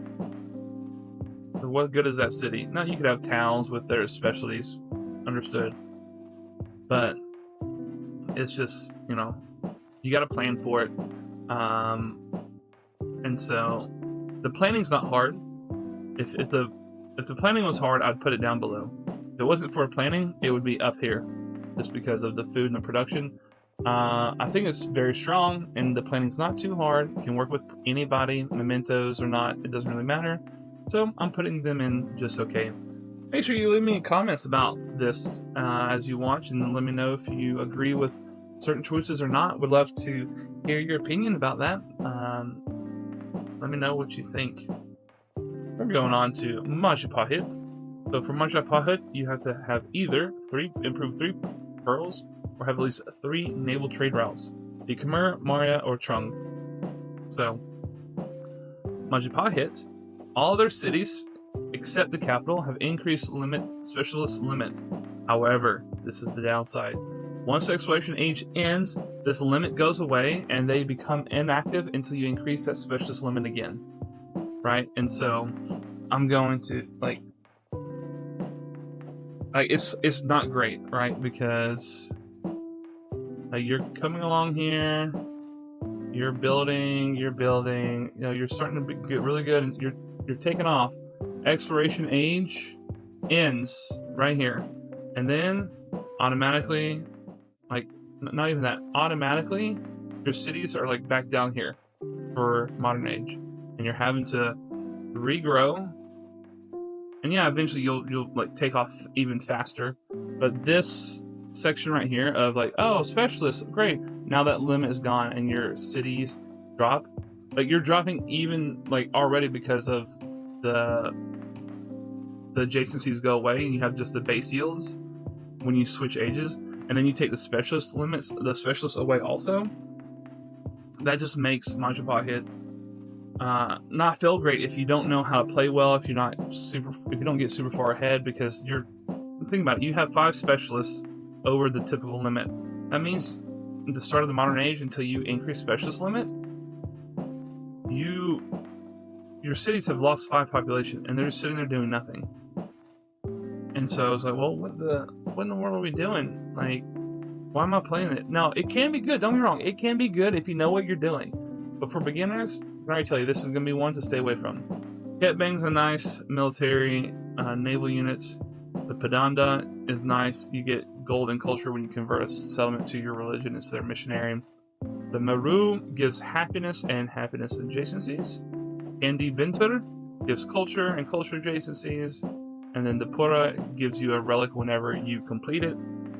what good is that city? Now, you could have towns with their specialties, understood. But it's just, you got to plan for it. And so, the planning's not hard. If the planning was hard, I'd put it down below. If it wasn't for planning, it would be up here, just because of the food and the production. I think it's very strong, and the planning's not too hard. You can work with anybody, mementos or not, it doesn't really matter. So I'm putting them in just okay. Make sure you leave me comments about this as you watch, and let me know if you agree with certain choices or not. Would love to hear your opinion about that. Let me know what you think. We're going on to Majapahit. So for Majapahit, you have to have either improve 3 pearls, or have at least 3 naval trade routes. Be Khmer, Maurya, or Qing. So Majapahit, all their cities, except the capital, have increased specialist limit. However, this is the downside. Once the exploration age ends, this limit goes away and they become inactive until you increase that specialist limit again, right? And so I'm going to like it's not great, right? Because you're coming along here, you're building, you know, you're starting to get really good, and you're taking off. Exploration age ends right here, and then automatically, like not even that, automatically your cities are like back down here for modern age, and you're having to regrow. And yeah, eventually you'll like take off even faster. But this section right here of like, oh, specialists, great. Now that limit is gone and your cities drop. Like you're dropping even like already because of the adjacencies go away and you have just the base yields when you switch ages. And then you take the specialist limits, the specialists away also. That just makes Majapahit not feel great if you don't know how to play well, if you don't get super far ahead, because think about it, you have 5 specialists over the typical limit. That means at the start of the modern age, until you increase specialist limit, your cities have lost 5 population and they're just sitting there doing nothing. And so it's like, well, what in the world are we doing? Like, why am I playing it? Now, it can be good, don't get me wrong, it can be good if you know what you're doing. But for beginners, I can already tell you, this is going to be one to stay away from. Ketbang's a nice military, naval units. The Padanda is nice. You get gold and culture when you convert a settlement to your religion. It's their missionary. The Meru gives happiness and happiness adjacencies. Andi Bintur gives culture and culture adjacencies. And then the Pura gives you a relic whenever you complete it.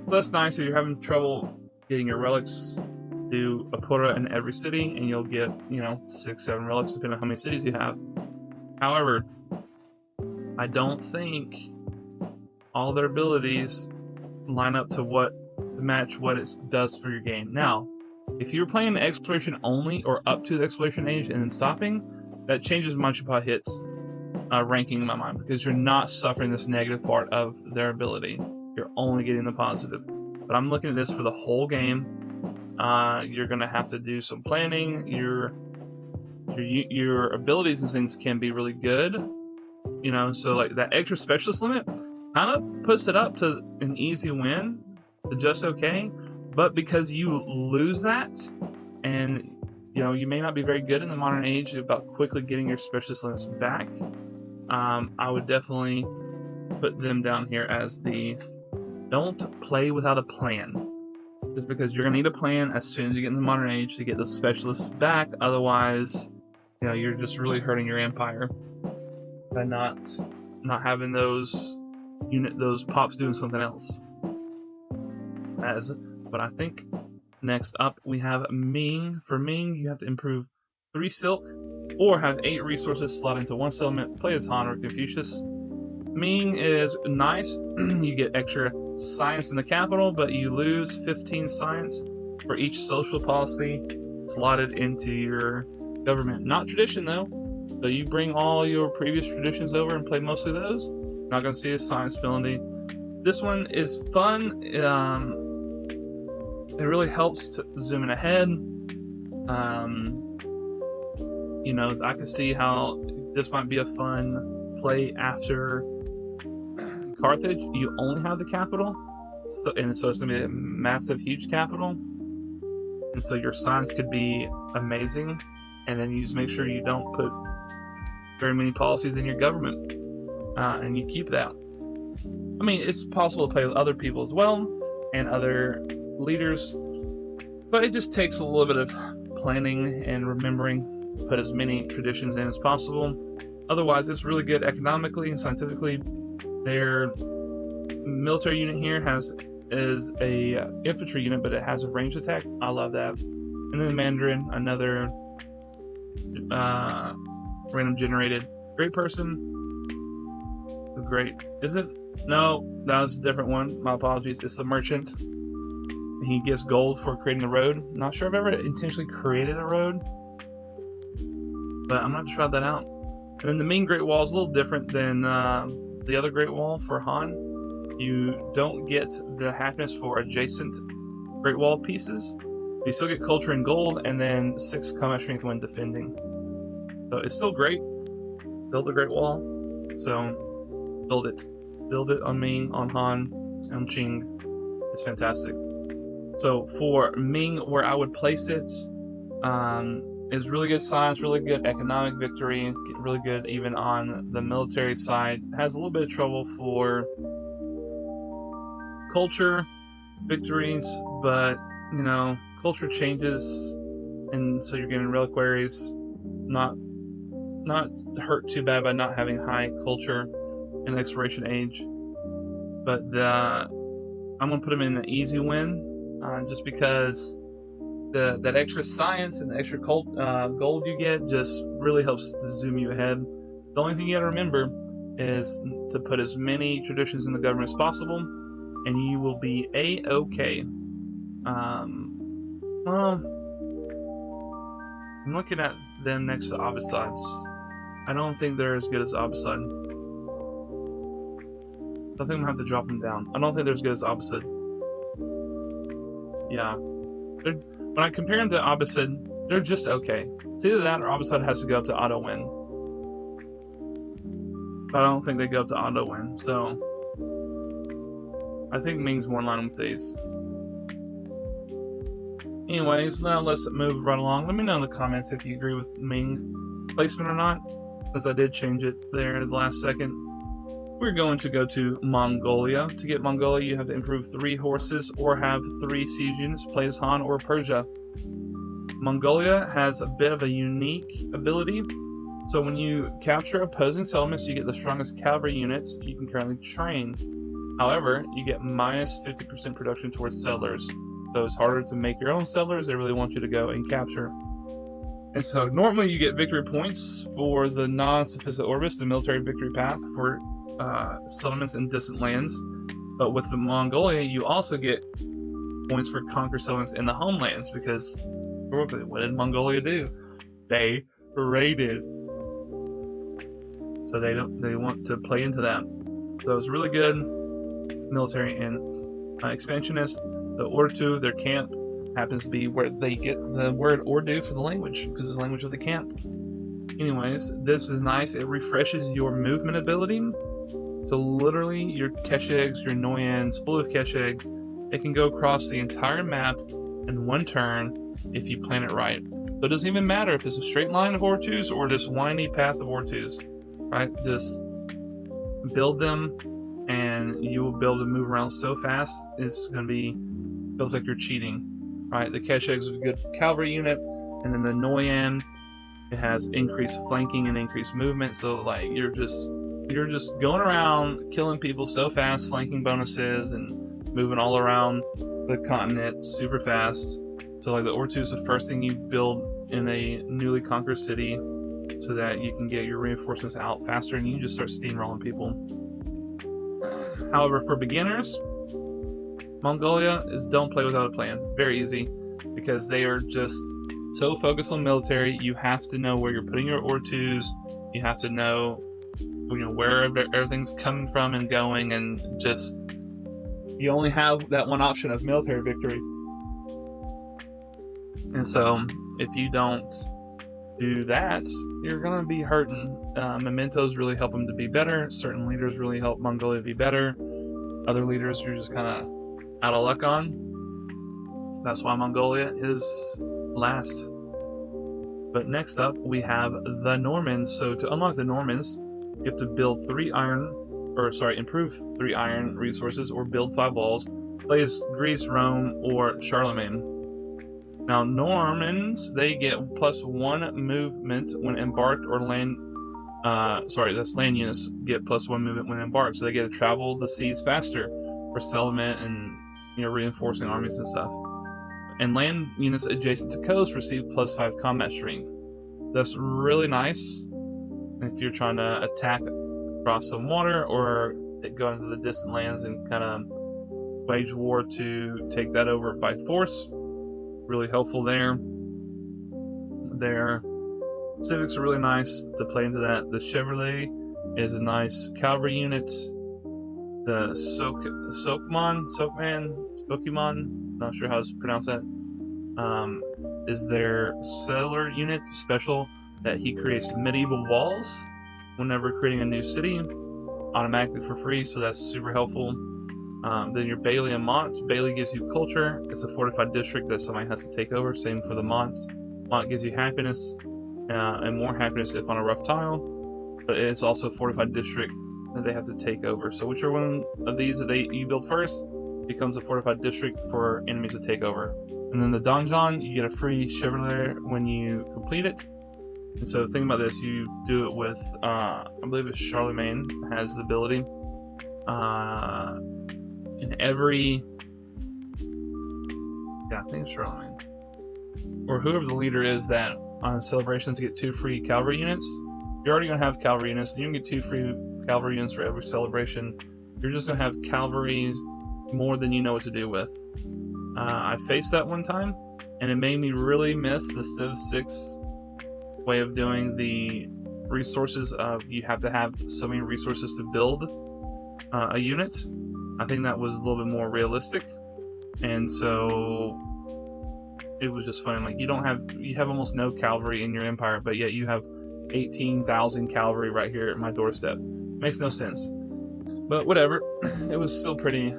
So that's nice if you're having trouble getting your relics. Do a Pura in every city and you'll get, 6-7 relics depending on how many cities you have. However, I don't think all their abilities line up to match what it does for your game. Now, if you're playing the exploration only or up to the exploration age and then stopping, that changes Majapahit's ranking in my mind, because you're not suffering this negative part of their ability. You're only getting the positive. But I'm looking at this for the whole game. You're going to have to do some planning. Your abilities and things can be really good. So like that extra specialist limit kind of puts it up to an easy win, to just okay. But because you lose that, and you may not be very good in the modern age about quickly getting your specialist limits back, I would definitely put them down here as the don't play without a plan. Just because you're going to need a plan as soon as you get in the modern age to get those specialists back. Otherwise, you're just really hurting your empire by not having those pops doing something else. But I think next up we have Ming. For Ming, you have to improve 3 silk or have 8 resources slot into 1 settlement. Play as Han or Confucius. Ming is nice. You get extra science in the capital, but you lose 15 science for each social policy slotted into your government. Not tradition though, so you bring all your previous traditions over and play mostly those. Not going to see a science penalty. This one is fun. It really helps to zoom in ahead. I can see how this might be a fun play after Carthage. You only have the capital, so it's going to be a massive, huge capital, and so your science could be amazing. And then you just make sure you don't put very many policies in your government, and you keep that. I mean, it's possible to play with other people as well and other leaders, but it just takes a little bit of planning and remembering to put as many traditions in as possible. Otherwise, it's really good economically and scientifically. Their military unit here is a infantry unit, but it has a ranged attack. I love that. And then the Mandarin, another random generated great person. Great, is it? No, that was a different one. My apologies. It's the merchant. He gets gold for creating a road. Not sure if I've ever intentionally created a road, but I'm going to try that out. And then the Ming Great Wall is a little different than the other Great Wall for Han. You don't get the happiness for adjacent Great Wall pieces. You still get culture and gold, and then 6 combat strength when defending. So it's still great. Build the Great Wall. So build it. Build it on Ming, on Han, on Qing. It's fantastic. So for Ming, where I would place it, is really good science, really good economic victory, really good even on the military side. Has a little bit of trouble for culture victories, but you know, culture changes, and so you're getting reliquaries. Not hurt too bad by not having high culture in the exploration age. But I'm gonna put them in an easy win, just because that extra science and the extra gold you get just really helps to zoom you ahead. The only thing you gotta remember is to put as many traditions in the government as possible, and you will be a-okay. Well, I'm looking at them next to Abbasids. I don't think they're as good as Abbasid. I think I'm gonna have to drop them down. I don't think they're as good as Abbasid. Yeah. When I compare them to Abbasid, they're just okay. It's either that or Abbasid has to go up to auto win. But I don't think they go up to auto win, so I think Ming's more in line with these. Anyways, now let's move right along. Let me know in the comments if you agree with Ming placement or not, because I did change it there at the last second. We're going to go to Mongolia. To get Mongolia, you have to improve 3 horses or have 3 siege units, play as Han or Persia. Mongolia has a bit of a unique ability. So when you capture opposing settlements, you get the strongest cavalry units you can currently train. However, you get minus 50% production towards settlers. So it's harder to make your own settlers. They really want you to go and capture. And so normally you get victory points for the non-sophisticated orbis, the military victory path for settlements in distant lands. But with the Mongolia, you also get points for conquer settlements in the homelands, because what did Mongolia do? They raided. So they want to play into that. So it's really good military and expansionist. The Urdu, their camp, happens to be where they get the word Urdu for the language, because it's the language of the camp. Anyways, this is nice. It refreshes your movement ability. So literally, your Keshegs, your Noyans, full of Keshegs, it can go across the entire map in one turn if you plan it right. So it doesn't even matter if it's a straight line of Ortus or this windy path of Ortus, right? Just build them, and you will be able to move around so fast. It's going to be, feels like you're cheating, right? The Keshegs is a good cavalry unit, and then the Noyan, it has increased flanking and increased movement. So like you're just going around killing people so fast, flanking bonuses and moving all around the continent super fast. So like the Ortu is the first thing you build in a newly conquered city, so that you can get your reinforcements out faster and you can just start steamrolling people. However, for beginners, Mongolia is don't play without a plan. Very easy, because they are just so focused on military. You have to know where you're putting your Ortus. You have to know, where everything's coming from and going, and just you only have that one option of military victory. And so, if you don't do that, you're gonna be hurting. Mementos really help them to be better. Certain leaders really help Mongolia be better. Other leaders you're just kind of out of luck on. That's why Mongolia is last. But next up, we have the Normans. So to unlock the Normans, you have to build improve 3 iron resources or build 5 walls. Play as Greece, Rome, or Charlemagne. Now, Normans, they get +1 movement when embarked, or land units get +1 movement when embarked, so they get to travel the seas faster for settlement and reinforcing armies and stuff. And land units adjacent to coast receive +5 combat strength. That's really nice if you're trying to attack across some water or go into the distant lands and kind of wage war to take that over by force. Really helpful there. Their civics are really nice to play into that. The Chevrolet is a nice cavalry unit. The Sokman, Pokemon, not sure how to pronounce that, is their settler unit special that he creates medieval walls whenever creating a new city, automatically for free, so that's super helpful. Then your Bailey and Mont. Bailey gives you culture. It's a fortified district that somebody has to take over. Same for the Mont. Mont gives you happiness, and more happiness if on a rough tile, but it's also a fortified district that they have to take over. So whichever one of these that you build first becomes a fortified district for enemies to take over. And then the donjon, you get a free chevalier when you complete it. And so think about this, you do it with, I believe it's Charlemagne has the ability. In every, yeah, I think it's Charlemagne. Or whoever the leader is that on celebrations get 2 free cavalry units. You're already going to have cavalry units, and you can get 2 free cavalry units for every celebration. You're just going to have cavalry more than you know what to do with. I faced that one time, and it made me really miss the Civ 6 way of doing the resources of you have to have so many resources to build a unit. I think that was a little bit more realistic, and so it was just fun. Like you have almost no cavalry in your empire, but yet you have 18,000 cavalry right here at my doorstep. Makes no sense, but whatever. It was still pretty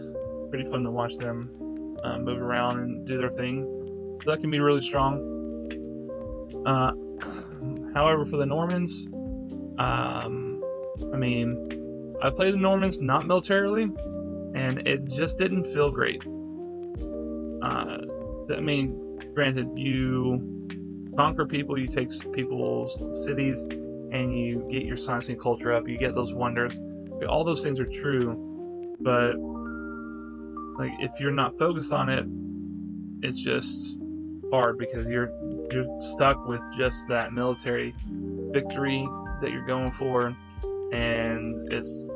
fun to watch them move around and do their thing. So that can be really strong. However, for the Normans, I mean, I played the Normans not militarily, and it just didn't feel great. I mean, granted, you conquer people, you take people's cities, and you get your science and culture up, you get those wonders. All those things are true, but like if you're not focused on it, it's just hard because you're stuck with just that military victory that you're going for, and its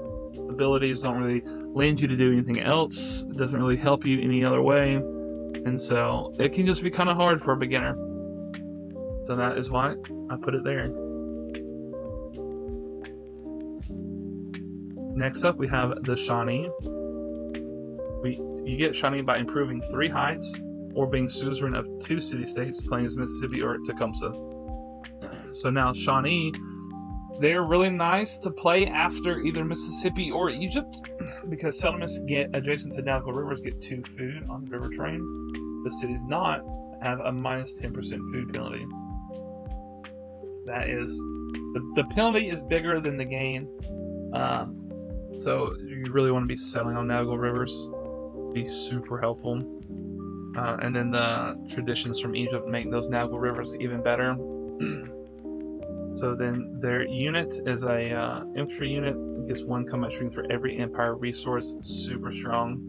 abilities don't really land you to do anything else. It doesn't really help you any other way, and so it can just be kind of hard for a beginner. So that is why I put it there. Next up, we have the Shawnee. You get Shawnee by improving 3 heights or being suzerain of 2 city-states, playing as Mississippi or Tecumseh. So now Shawnee, they're really nice to play after either Mississippi or Egypt, because settlements get adjacent to navigable rivers get 2 food on the river train. The cities not have a minus 10% food penalty. That is, the penalty is bigger than the gain. So you really want to be settling on navigable rivers. Be super helpful. And then the traditions from Egypt make those navigable rivers even better. So then their unit is a infantry unit. It gets 1 combat strength for every empire resource. Super strong.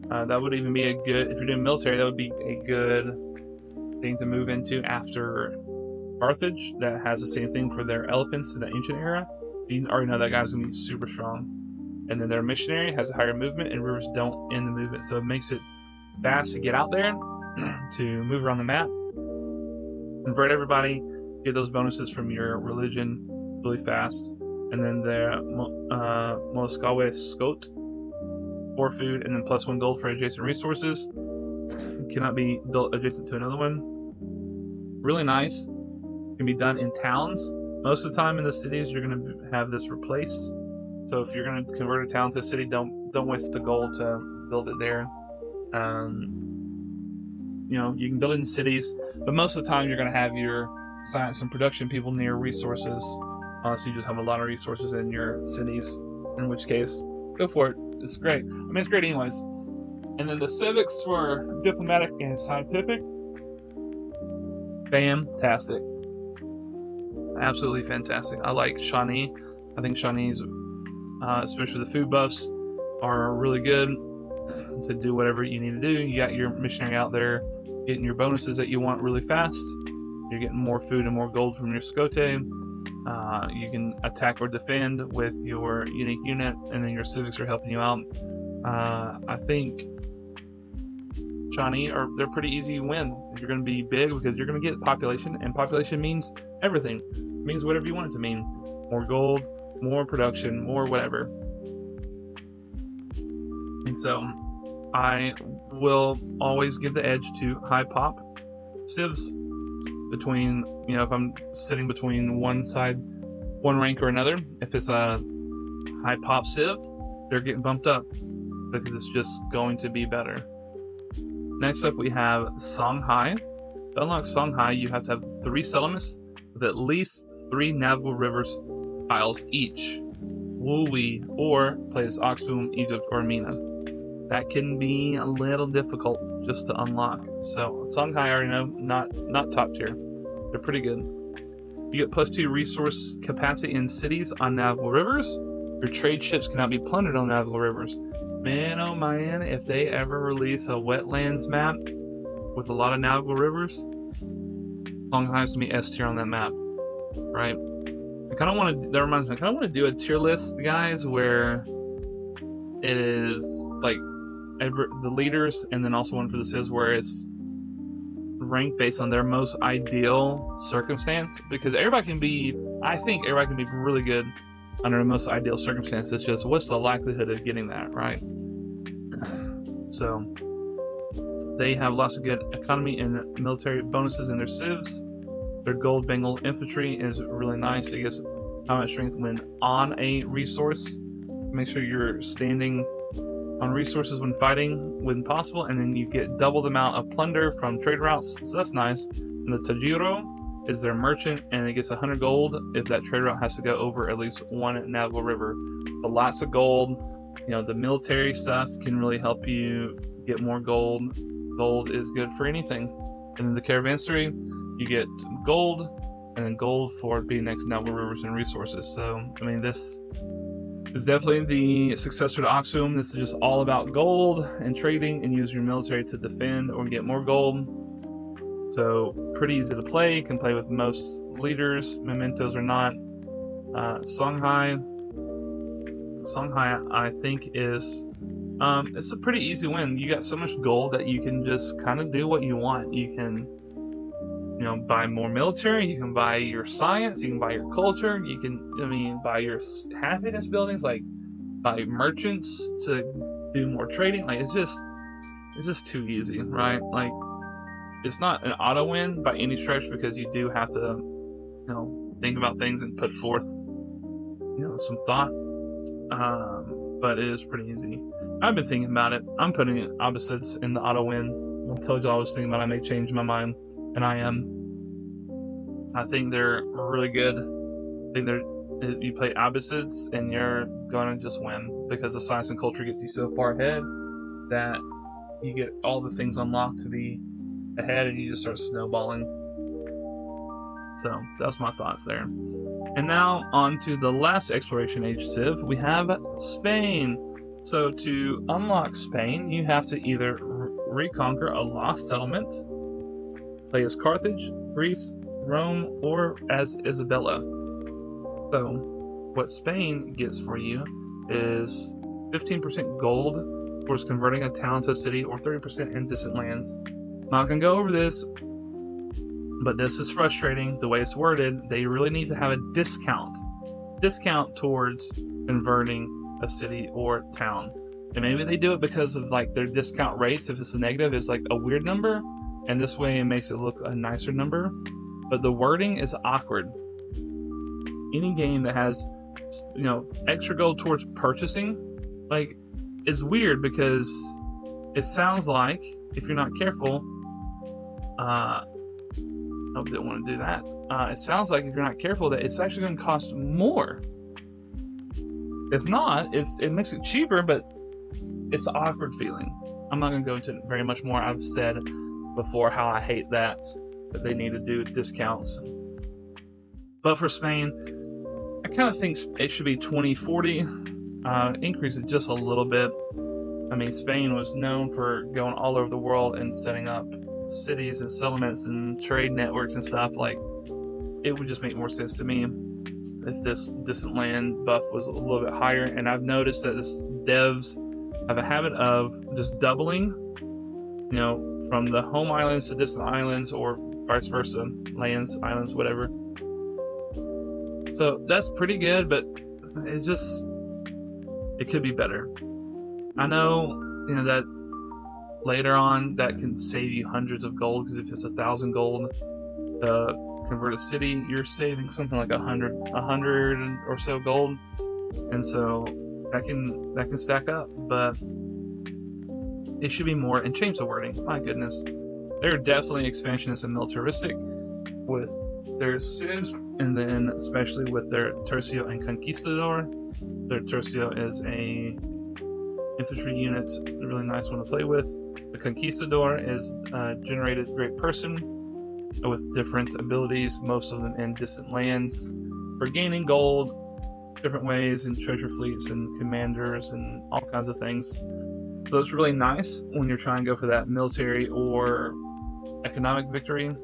That would even be a good, if you're doing military, that would be a good thing to move into after Carthage. That has the same thing for their elephants in the ancient era. You already know that guy's going to be super strong. And then their missionary has a higher movement, and rivers don't end the movement. So it makes it fast to get out there, to move around the map, convert everybody, get those bonuses from your religion really fast. And then the Moskawe Scot, 4 food, and then +1 gold for adjacent resources. Cannot be built adjacent to another one. Really nice. Can be done in towns. Most of the time in the cities, you're going to have this replaced. So if you're going to convert a town to a city, don't waste the gold to build it there. You know, you can build it in cities, but most of the time you're going to have your science and production people near resources. So you just have a lot of resources in your cities, in which case, go for it. It's great. I mean, it's great anyways. And then the civics for diplomatic and scientific. Fantastic. Absolutely fantastic. I like Shawnee. I think Shawnee's, especially the food buffs, are really good to do whatever you need to do. You got your missionary out there getting your bonuses that you want really fast. You're getting more food and more gold from your Scote. You can attack or defend with your unique unit, and then your civics are helping you out. I think Shawnee they're pretty easy to win. You're going to be big because you're going to get population, and population means everything. It means whatever you want it to mean. More gold, more production, more whatever. And so I will always give the edge to high pop civs between, if I'm sitting between one rank or another. If it's a high pop civ, they're getting bumped up because it's just going to be better. Next up, we have Songhai. To unlock Songhai, you have to have 3 settlements with at least 3 navigable rivers tiles each. Wui, or play as Aksum, Egypt, or Mina. That can be a little difficult just to unlock. So Songhai, I already know, not top tier. They're pretty good. You get +2 resource capacity in cities on navigable rivers. Your trade ships cannot be plundered on navigable rivers. Man, oh man, if they ever release a wetlands map with a lot of navigable rivers, Songhai's gonna be S tier on that map, right? That reminds me, I kind of want to do a tier list, guys, where it is like the leaders, and then also one for the civs where it's ranked based on their most ideal circumstance, because I think everybody can be really good under the most ideal circumstances. It's just what's the likelihood of getting that, right? So they have lots of good economy and military bonuses in their civs. Their gold Bengal infantry is really nice. It gets combat strength when on a resource. Make sure you're standing on resources when fighting when possible, and then you get double the amount of plunder from trade routes, so that's nice. And the Tajiro is their merchant, and it gets 100 gold if that trade route has to go over at least one navigable river. So lots of gold. The military stuff can really help you get more gold. Gold is good for anything. And then the caravanserai, you get gold, and then gold for being next to navigable rivers and resources. So, this is definitely the successor to Aksum. This is just all about gold and trading, and use your military to defend or get more gold. So, pretty easy to play. You can play with most leaders, mementos or not. Songhai, I think is it's a pretty easy win. You got so much gold that you can just kind of do what you want. You can buy more military, you can buy your science, you can buy your culture, you can buy your happiness buildings, like buy merchants to do more trading. Like it's just too easy, right? Like it's not an auto win by any stretch, because you do have to think about things and put forth some thought, but it is pretty easy. I've been thinking about it. I'm putting Abbasids in the auto win. I told you I was thinking about it. I may change my mind, and I am. I think they're really good. I think you play Abbasids and you're gonna just win, because the science and culture gets you so far ahead that you get all the things unlocked to be ahead, and you just start snowballing. So that's my thoughts there. And now on to the last exploration age civ. We have Spain. So to unlock Spain, you have to either reconquer a lost settlement, play as Carthage, Greece, Rome, or as Isabella. So what Spain gets for you is 15% gold towards converting a town to a city, or 30% in distant lands. Not gonna go over this, but this is frustrating the way it's worded. They really need to have a discount towards converting a city or town. And maybe they do it because of their discount rates. If it's a negative, it's a weird number, and this way it makes it look a nicer number. But the wording is awkward. Any game that has extra gold towards purchasing is weird, because it sounds like, if you're not careful, didn't want to do that. It sounds like, if you're not careful, that it's actually going to cost more. If not, it makes it cheaper, but it's an awkward feeling. I'm not going to go into it very much more. I've said before how I hate that they need to do discounts. But for Spain, I kind of think it should be 20-40. Increase it just a little bit. Spain was known for going all over the world and setting up cities and settlements and trade networks and stuff. It would just make more sense to me if this distant land buff was a little bit higher. And I've noticed that devs have a habit of just doubling, from the home islands to distant islands, or vice versa, lands, islands, whatever. So that's pretty good, but it could be better. I know, that later on that can save you hundreds of gold, because if it's 1,000 gold to convert a city, you're saving something like 100 or so gold, and so that can stack up. But it should be more, and change the wording. My goodness, they're definitely expansionist and militaristic with their civs, and then especially with their tercio and conquistador. Their tercio is a infantry unit, a really nice one to play with. The conquistador is a generated great person with different abilities, most of them in distant lands, for gaining gold different ways, and treasure fleets and commanders and all kinds of things. So it's really nice when you're trying to go for that military or economic victory.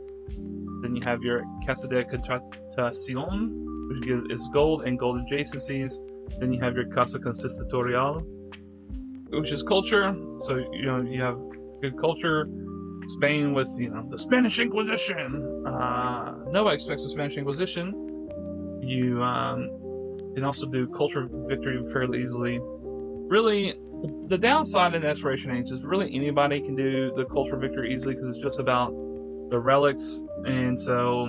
Then you have your Casa de Contratacion, which is gold and gold adjacencies. Then you have your Casa Consistotorial, which is culture. So you have good culture. Spain with the Spanish Inquisition. Nobody expects the Spanish Inquisition. You can also do culture victory fairly easily. Really, the downside in the Exploration Age is really anybody can do the culture victory easily, because it's just about the relics, and so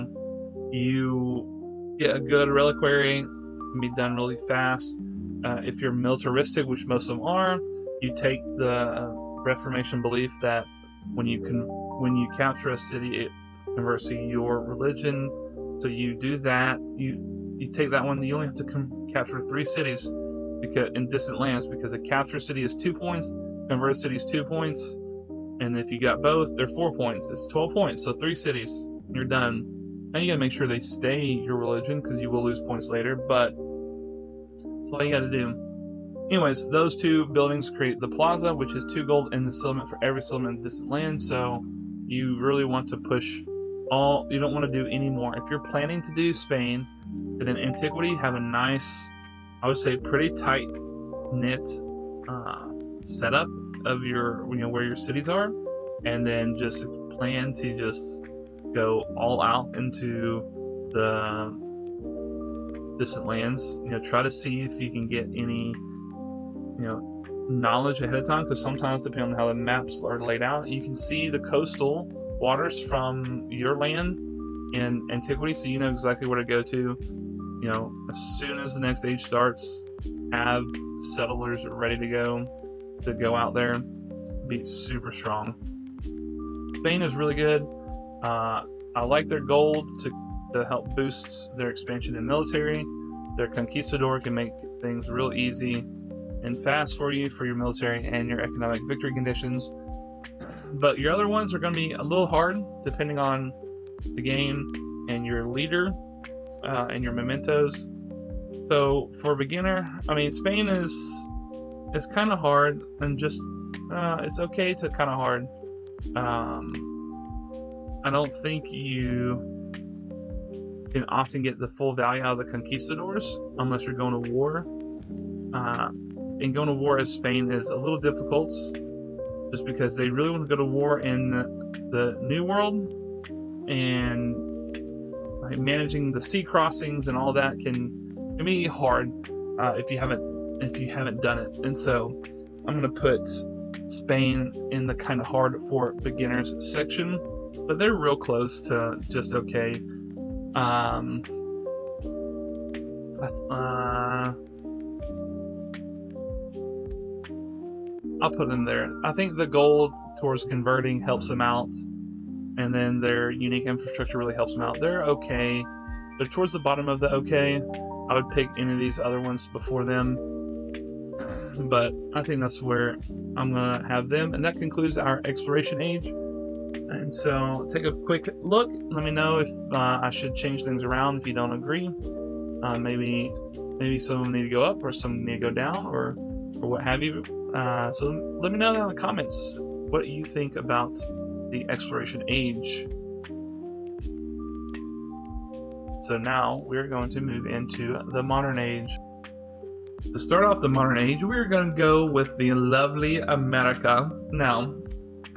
you get a good reliquary, can be done really fast. If you're militaristic, which most of them are, you take the Reformation belief that when you capture a city, it converts to your religion. So you do that. You take that one. You only have to capture 3 cities in distant lands, because a capture city is 2 points, convert a city is 2 points, and if you got both, they're 4 points. It's 12 points. So 3 cities, you're done. Now you gotta make sure they stay your religion, because you will lose points later. But that's all you gotta do. Anyways, those 2 buildings create the plaza, which is 2 gold in the settlement for every settlement in distant land. So you really want to push all. You don't want to do any more. If you're planning to do Spain, then in Antiquity, have a nice, I would say, pretty tight knit setup of your where your cities are, and then just plan to just go all out into the distant lands. Try to see if you can get any knowledge ahead of time, because sometimes, depending on how the maps are laid out, you can see the coastal waters from your land in Antiquity, so you know exactly where to go to. As soon as the next age starts, have settlers ready to go out there, be super strong. Spain is really good. I like their gold to help boost their expansion in military. Their conquistador can make things real easy and fast for you for your military and your economic victory conditions. But your other ones are going to be a little hard, depending on the game and your leader and your mementos. So for a beginner, Spain is kind of hard, and just it's okay to kind of hard. I don't think you can often get the full value out of the conquistadors unless you're going to war. And going to war as Spain is a little difficult, just because they really want to go to war in the New World, and managing the sea crossings and all that can be hard if you haven't done it. And so I'm going to put Spain in the kind of hard for beginners section, but they're real close to just okay. I'll put them there. I think the gold towards converting helps them out, and then their unique infrastructure really helps them out. They're okay. They're towards the bottom of the okay. I would pick any of these other ones before them, but I think that's where I'm gonna have them. And that concludes our Exploration Age. And so take a quick look. Let me know if I should change things around if you don't agree. Maybe some need to go up, or some need to go down, or what have you. So let me know in the comments what you think about the Exploration Age. So now we're going to move into the Modern Age. To start off the Modern Age, we're going to go with the lovely America. Now,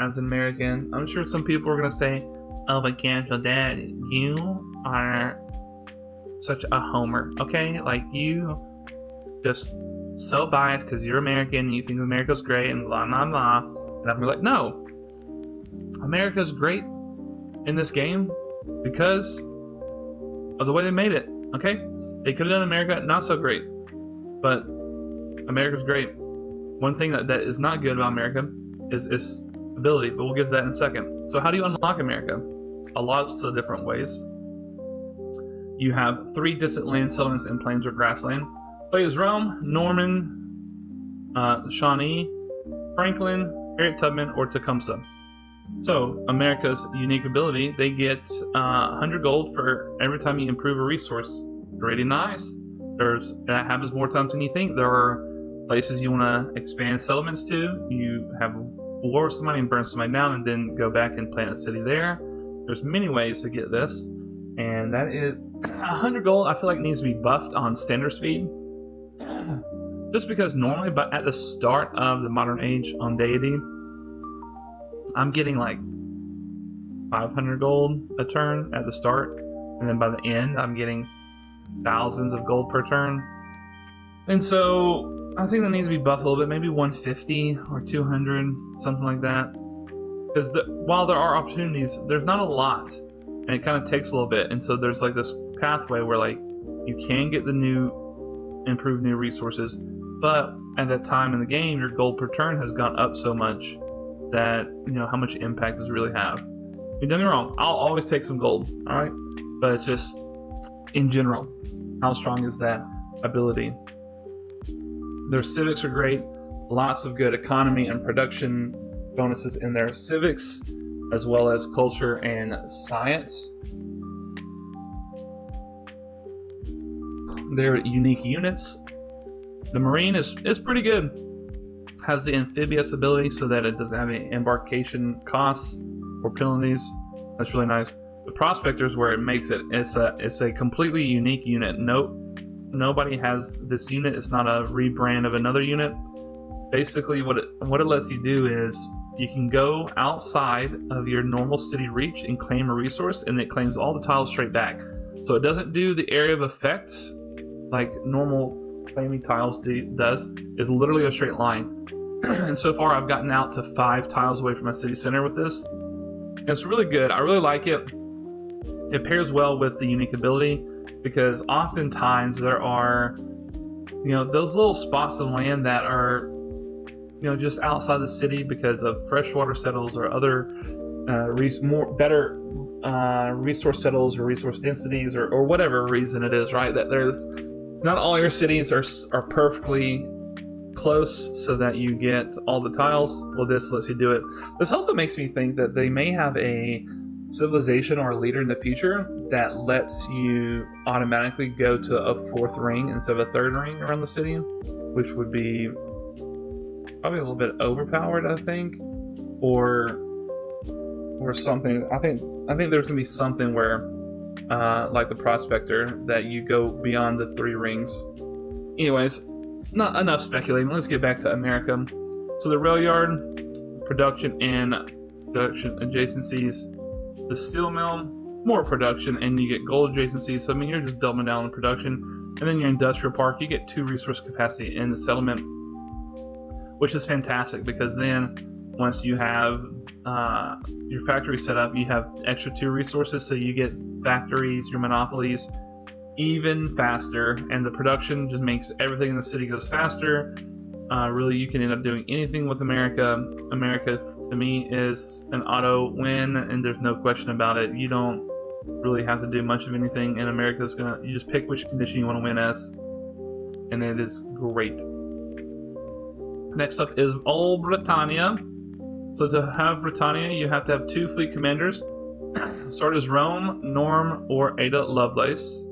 as an American, I'm sure some people are going to say, "Oh, but Gansel, Dad, you are such a homer, okay? Like, you just so biased because you're American and you think America's great and blah, blah, blah." And I'm like, no, America's great in this game because of the way they made it. Okay, they could have done America not so great, but America's great. One thing that is not good about America is its ability, but we'll get to that in a second. So how do you unlock America? A lots of different ways. You have 3 distant land settlements in plains or grassland. Play as Rome, Norman, Shawnee, Franklin, Harriet Tubman, or Tecumseh. So, America's unique ability, they get 100 gold for every time you improve a resource. Pretty nice. That happens more times than you think. There are places you want to expand settlements to. You have war with somebody and burn somebody down and then go back and plant a city there. There's many ways to get this. And that is 100 gold. I feel like it needs to be buffed on standard speed. Just because normally, but at the start of the modern age on deity, I'm getting like 500 gold a turn at the start, and then by the end I'm getting thousands of gold per turn. And so I think that needs to be buffed a little bit, maybe 150 or 200, something like that. Because while there are opportunities, there's not a lot, and it kind of takes a little bit. And so there's like this pathway where like you can get the improved new resources, but at that time in the game, your gold per turn has gone up so much that, you know, how much impact does it really have? Don't get me wrong, I'll always take some gold, alright? But it's just, in general, how strong is that ability? Their civics are great, lots of good economy and production bonuses in their civics, as well as culture and science. Their unique units. The Marine is pretty good. Has the amphibious ability so that it doesn't have any embarkation costs or penalties. That's really nice. The Prospector is where it makes it. It's a completely unique unit. Nobody has this unit. It's not a rebrand of another unit. Basically, what it lets you do is you can go outside of your normal city reach and claim a resource, and it claims all the tiles straight back. So it doesn't do the area of effects like normal claiming tiles does. It's literally a straight line. And so far I've gotten out to 5 tiles away from my city center with this. And it's really good. I really like it. It pairs well with the unique ability because oftentimes there are, you know, those little spots of land that are, you know, just outside the city because of freshwater settles or other better resource settles or resource densities or whatever reason it is, right? That there's not all your cities are perfectly close so that you get all the tiles. Well, this lets you do it. This also makes me think that they may have a civilization or a leader in the future that lets you automatically go to a 4th ring instead of a 3rd ring around the city, which would be probably a little bit overpowered, I think, or something. I think there's gonna be something where like the Prospector, that you go beyond the 3 rings. Anyways, not enough speculating. Let's get back to America. So the rail yard, production and production adjacencies. The steel mill, more production, and you get gold adjacencies. So I mean, you're just doubling down on production. And then your industrial park, you get 2 resource capacity in the settlement, which is fantastic because then once you have your factory set up, you have extra 2 resources. So you get factories, your monopolies, even faster, and the production just makes everything in the city goes faster. Really, you can end up doing anything with America. America, to me, is an auto win, and there's no question about it. You don't really have to do much of anything, and America's you just pick which condition you want to win as, and it is great. Next up is Old Britannia. So to have Britannia, you have to have 2 fleet commanders. Start as Rome, Norm, or Ada Lovelace.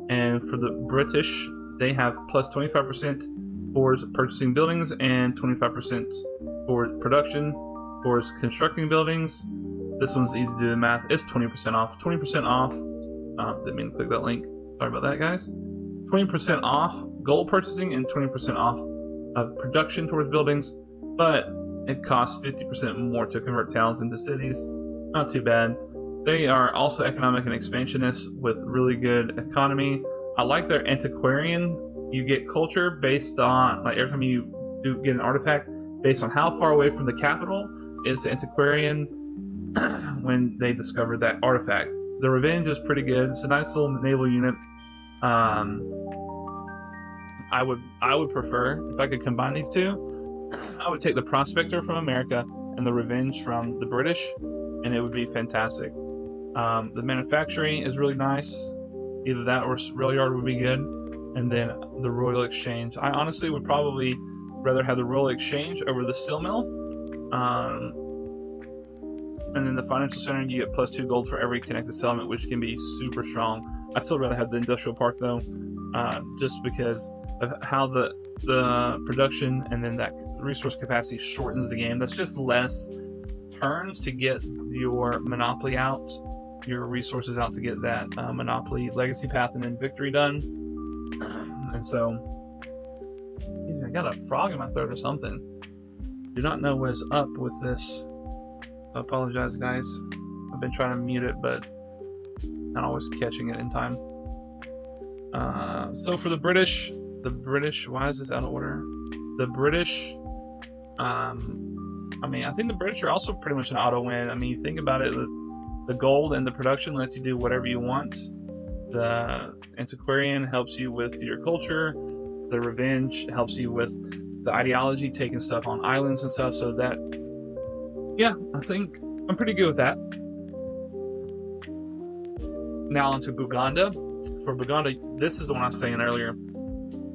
And for the British, they have plus 25% towards purchasing buildings and 25% towards production, towards constructing buildings. This one's easy to do the math. It's 20% off. 20% off. Didn't mean to click that link. Sorry about that, guys. 20% off gold purchasing and 20% off of production towards buildings, but it costs 50% more to convert towns into cities. Not too bad. They are also economic and expansionists with really good economy. I like their antiquarian. You get culture based on, like every time you do get an artifact, based on how far away from the capital is the antiquarian. when they discovered that artifact. The Revenge is pretty good. It's a nice little naval unit. I would prefer, if I could combine these two, I would take the Prospector from America and the Revenge from the British, and it would be fantastic. The manufacturing is really nice. Either that or Rail Yard would be good. And then the Royal Exchange. I honestly would probably rather have the Royal Exchange over the Steel Mill. And then the Financial Center, you get +2 gold for every connected settlement, which can be super strong. I'd still rather have the Industrial Park though, just because of how the production and then that resource capacity shortens the game. That's just less turns to get your Monopoly out, your resources out to get that Monopoly Legacy Path and then Victory done. And so, I got a frog in my throat or something. Do not know what's up with this. I apologize, guys. I've been trying to mute it, but not always catching it in time. So for the British, why is this out of order? The British, I mean, I think the British are also pretty much an auto win. I mean, you think about it, the gold and the production lets you do whatever you want. The Antiquarian helps you with your culture. The Revenge helps you with the ideology, taking stuff on islands and stuff. So that, yeah, I think I'm pretty good with that. Now onto Buganda. For Buganda, this is the one I was saying earlier.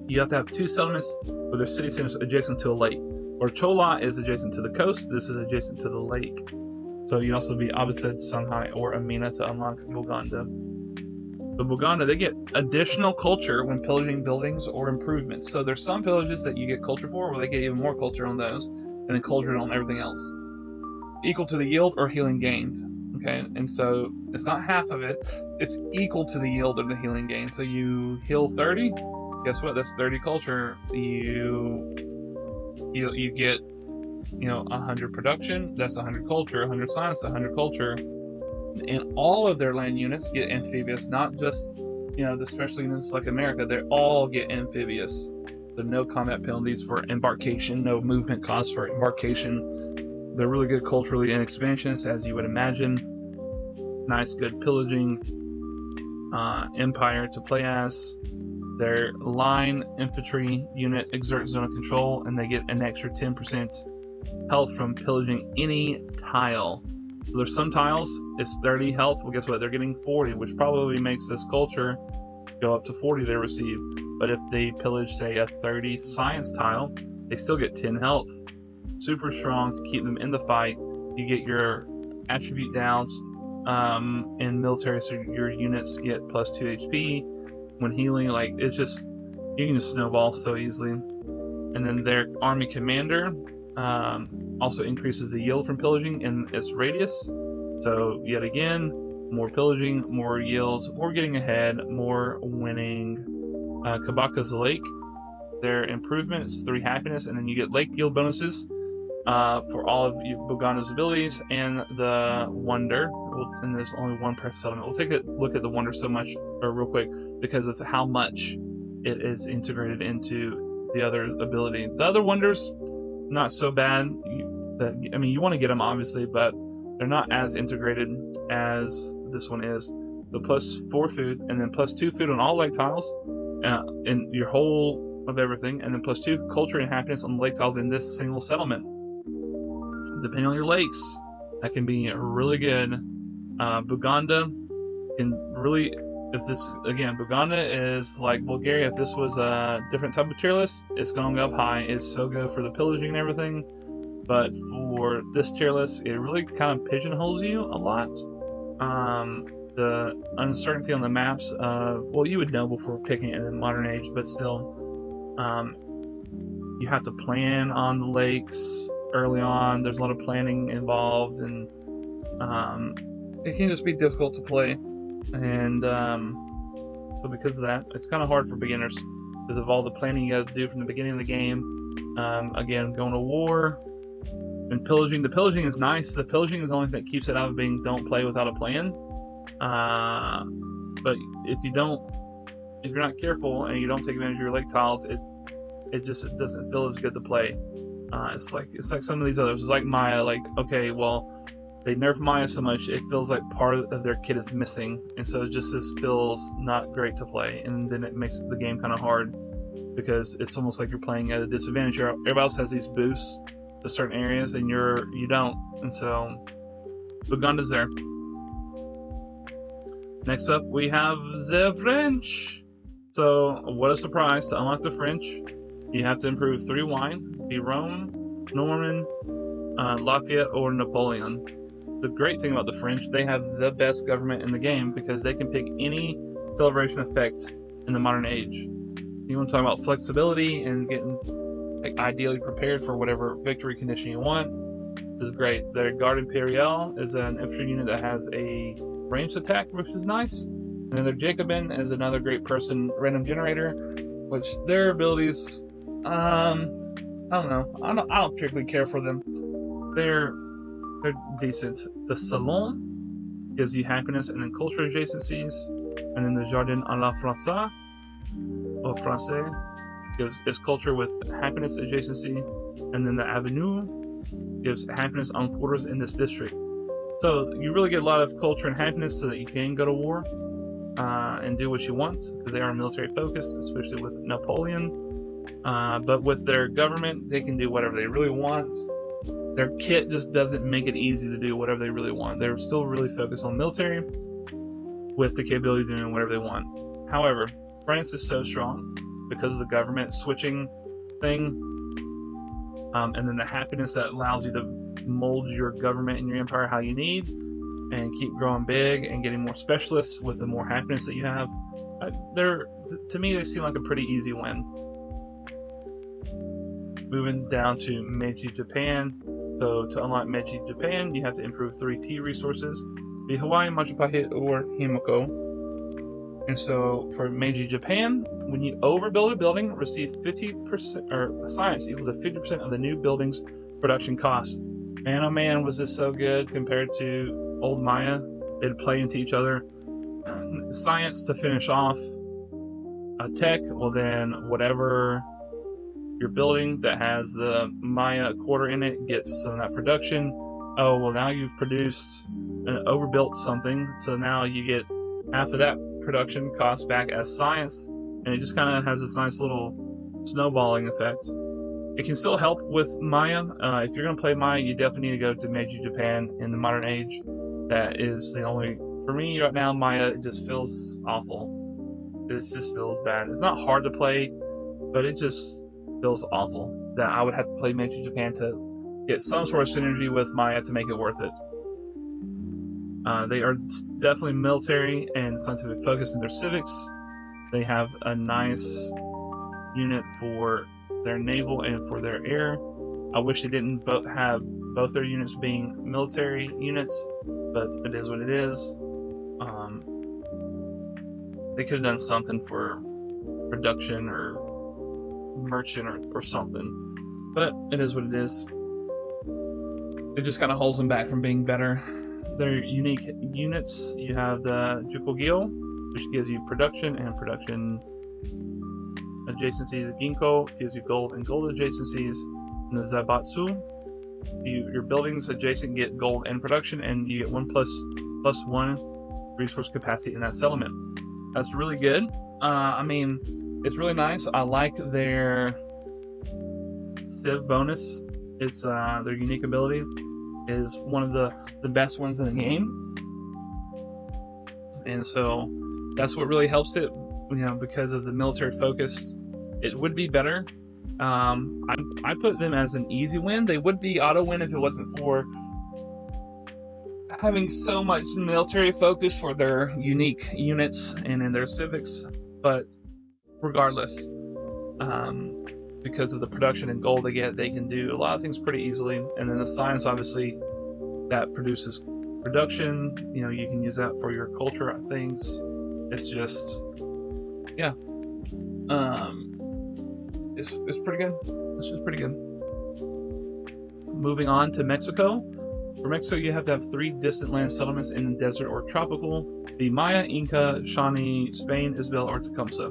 You have to have 2 settlements with their city centers adjacent to a lake. Or Chola is adjacent to the coast. This is adjacent to the lake. So you also be Abbasid, Songhai, or Amina to unlock Buganda. So Buganda, they get additional culture when pillaging buildings or improvements. So there's some pillages that you get culture for, where they get even more culture on those, and then culture on everything else. Equal to the yield or healing gained. Okay, and so it's not half of it, it's equal to the yield of the healing gain. So you heal 30, guess what? That's 30 culture. You get, 100 production, that's 100 culture, 100 science, 100 culture. And all of their land units get amphibious, not just, the special units like America, they all get amphibious. So no combat penalties for embarkation, no movement costs for embarkation. They're really good culturally and expansionists, as you would imagine. Nice, good pillaging empire to play as. Their line infantry unit exerts zone of control, and they get an extra 10% health from pillaging any tile. So there's some tiles, it's 30 health. Well, guess what? They're getting 40, which probably makes this culture go up to 40 they receive. But if they pillage, say, a 30 science tile, they still get 10 health. Super strong to keep them in the fight. You get your attribute downs in military, so your units get +2 HP when healing. Like, it's just, you can just snowball so easily. And then their army commander also increases the yield from pillaging in its radius. So yet again, more pillaging, more yields, more getting ahead, more winning. Kabaka's Lake, their improvements, 3 happiness, and then you get lake yield bonuses for all of Buganda's abilities, and the wonder. And there's only 1 per settlement. We'll take a look at the wonder real quick, because of how much it is integrated into the other ability. The other wonders, not so bad. You want to get them obviously, but they're not as integrated as this one is. The +4 food, and then +2 food on all lake tiles, in your whole of everything, and then +2 culture and happiness on the lake tiles in this single settlement. Depending on your lakes, that can be really good. Buganda can really, Buganda is like Bulgaria. If this was a different type of tier list, it's going to go up high. It's so good for the pillaging and everything. But for this tier list, it really kind of pigeonholes you a lot. The uncertainty on the maps, you would know before picking it in modern age, but still, you have to plan on the lakes early on. There's a lot of planning involved, and it can just be difficult to play. And so because of that, it's kind of hard for beginners because of all the planning you have to do from the beginning of the game. Again, going to war and pillaging. The pillaging is nice. The pillaging is the only thing that keeps it out of being don't play without a plan. But if you're not careful and you don't take advantage of your lake tiles, it doesn't feel as good to play. It's like some of these others. It's like Maya. Like, okay, well, they nerf Maya so much, it feels like part of their kit is missing, and so it just feels not great to play, and then it makes the game kind of hard, because it's almost like you're playing at a disadvantage. Everybody else has these boosts to certain areas, and you don't, and so Buganda's there. Next up, we have the French. So, what a surprise, to unlock the French, you have to improve 3 wine, be Rome, Norman, Lafayette, or Napoleon. The great thing about the French, they have the best government in the game because they can pick any celebration effect in the modern age. You want to talk about flexibility and getting ideally prepared for whatever victory condition you want. This is great. Their Garde Imperiale is an infantry unit that has a ranged attack, which is nice. And then their Jacobin is another great person random generator, which their abilities, I don't know. I don't particularly care for them. They're decent. The Salon gives you happiness and then culture adjacencies, and then the Jardin à la Française, or Francais, gives its culture with happiness adjacency, and then the Avenue gives happiness on quarters in this district. So you really get a lot of culture and happiness so that you can go to war and do what you want, because they are military focused, especially with Napoleon. But with their government, they can do whatever they really want. Their kit just doesn't make it easy to do whatever they really want. They're still really focused on military with the capability of doing whatever they want. However, France is so strong because of the government switching thing, and then the happiness that allows you to mold your government and your empire how you need and keep growing big and getting more specialists with the more happiness that you have. To me, they seem like a pretty easy win. Moving down to Meiji Japan. So to unlock Meiji Japan, you have to improve 3 tea resources, the Hawaii, Majapahit, or Himiko. And so for Meiji Japan, when you overbuild a building, receive 50% or science equal to 50% of the new building's production cost. Man, oh man, was this so good compared to old Maya. They'd play into each other. Science to finish off. Tech, well then whatever your building that has the Maya quarter in it gets some of that production. Oh, well now you've produced and overbuilt something, so now you get half of that production cost back as science, and it just kind of has this nice little snowballing effect. It can still help with Maya. If you're going to play Maya, you definitely need to go to Meiji Japan in the modern age. That is the only, for me right now, Maya, it just feels awful. It just feels bad. It's not hard to play, but it just feels awful that I would have to play Meiji Japan to get some sort of synergy with Maya to make it worth it. They are definitely military and scientific focused in their civics. They have a nice unit for their naval and for their air. I wish they didn't have both their units being military units, but it is what it is. They could have done something for production or merchant or something, but it is what it is. It just kind of holds them back from being better. Their unique units, you have the Jukogyo, which gives you production and production adjacencies. The Ginkgo gives you gold and gold adjacencies. And the Zaibatsu, your buildings adjacent get gold and production, and you get 1+1 resource capacity in that settlement. That's really good. I mean, it's really nice. I like their Civ bonus. It's their unique ability is one of the best ones in the game, and so that's what really helps it. Because of the military focus, it would be better. I put them as an easy win. They would be auto win if it wasn't for having so much military focus for their unique units and in their civics. But regardless, because of the production and gold they get, they can do a lot of things pretty easily. And then the science, obviously, that produces production. You can use that for your culture things. It's just, yeah. It's pretty good. It's just pretty good. Moving on to Mexico. For Mexico, you have to have 3 distant land settlements in the desert or tropical. The Maya, Inca, Shawnee, Spain, Isabel, or Tecumseh.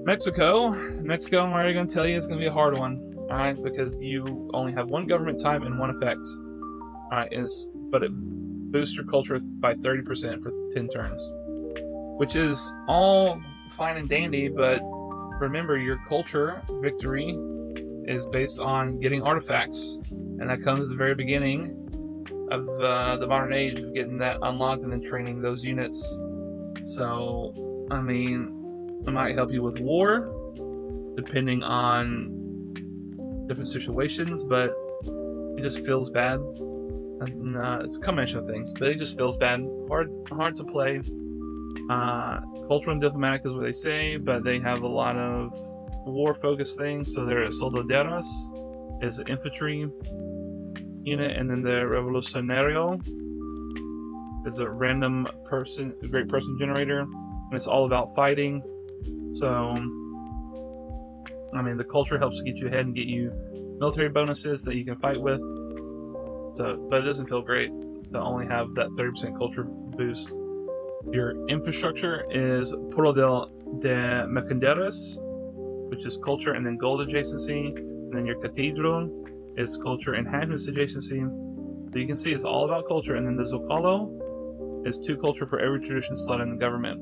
Mexico, I'm already going to tell you it's going to be a hard one. Alright, because you only have 1 government type and 1 effect. Alright, but it boosts your culture by 30% for 10 turns. Which is all fine and dandy, but remember, your culture victory is based on getting artifacts. And that comes at the very beginning of the modern age, of getting that unlocked and then training those units. So, I mean, it might help you with war, depending on different situations, but it just feels bad. And, it's a combination of things, but it just feels bad. Hard to play. Cultural and diplomatic is what they say, but they have a lot of war-focused things. So their soldaderos is an infantry unit, and then the revolucionario is a random person, a great person generator, and it's all about fighting. So, I mean, the culture helps get you ahead and get you military bonuses that you can fight with. So, but it doesn't feel great to only have that 30% culture boost. Your infrastructure is Puro de Mercaderes, which is culture and then gold adjacency. And then your cathedral is culture and handness adjacency. So you can see it's all about culture. And then the Zocalo is 2 culture for every tradition slot in the government.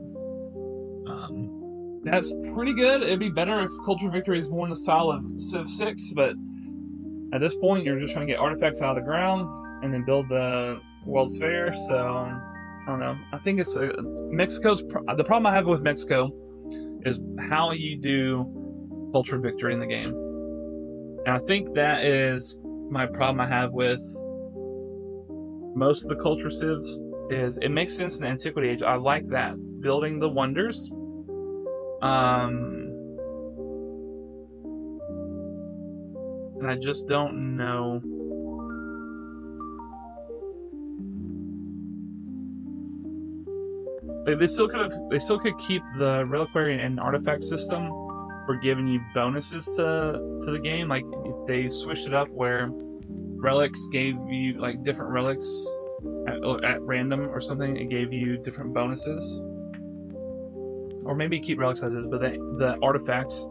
That's pretty good. It'd be better if culture victory is more in the style of Civ 6, but at this point you're just trying to get artifacts out of the ground and then build the World's Fair. So I don't know. I think it's Mexico's. The problem I have with Mexico is how you do culture victory in the game, and I think that is my problem I have with most of the culture civs. Is it makes sense in the Antiquity Age? I like that, building the wonders. And I just don't know. They still could keep the reliquary and artifact system for giving you bonuses to the game. Like if they switched it up where relics gave you like different relics at random or something, it gave you different bonuses. Or maybe keep relics as is, but the artifacts,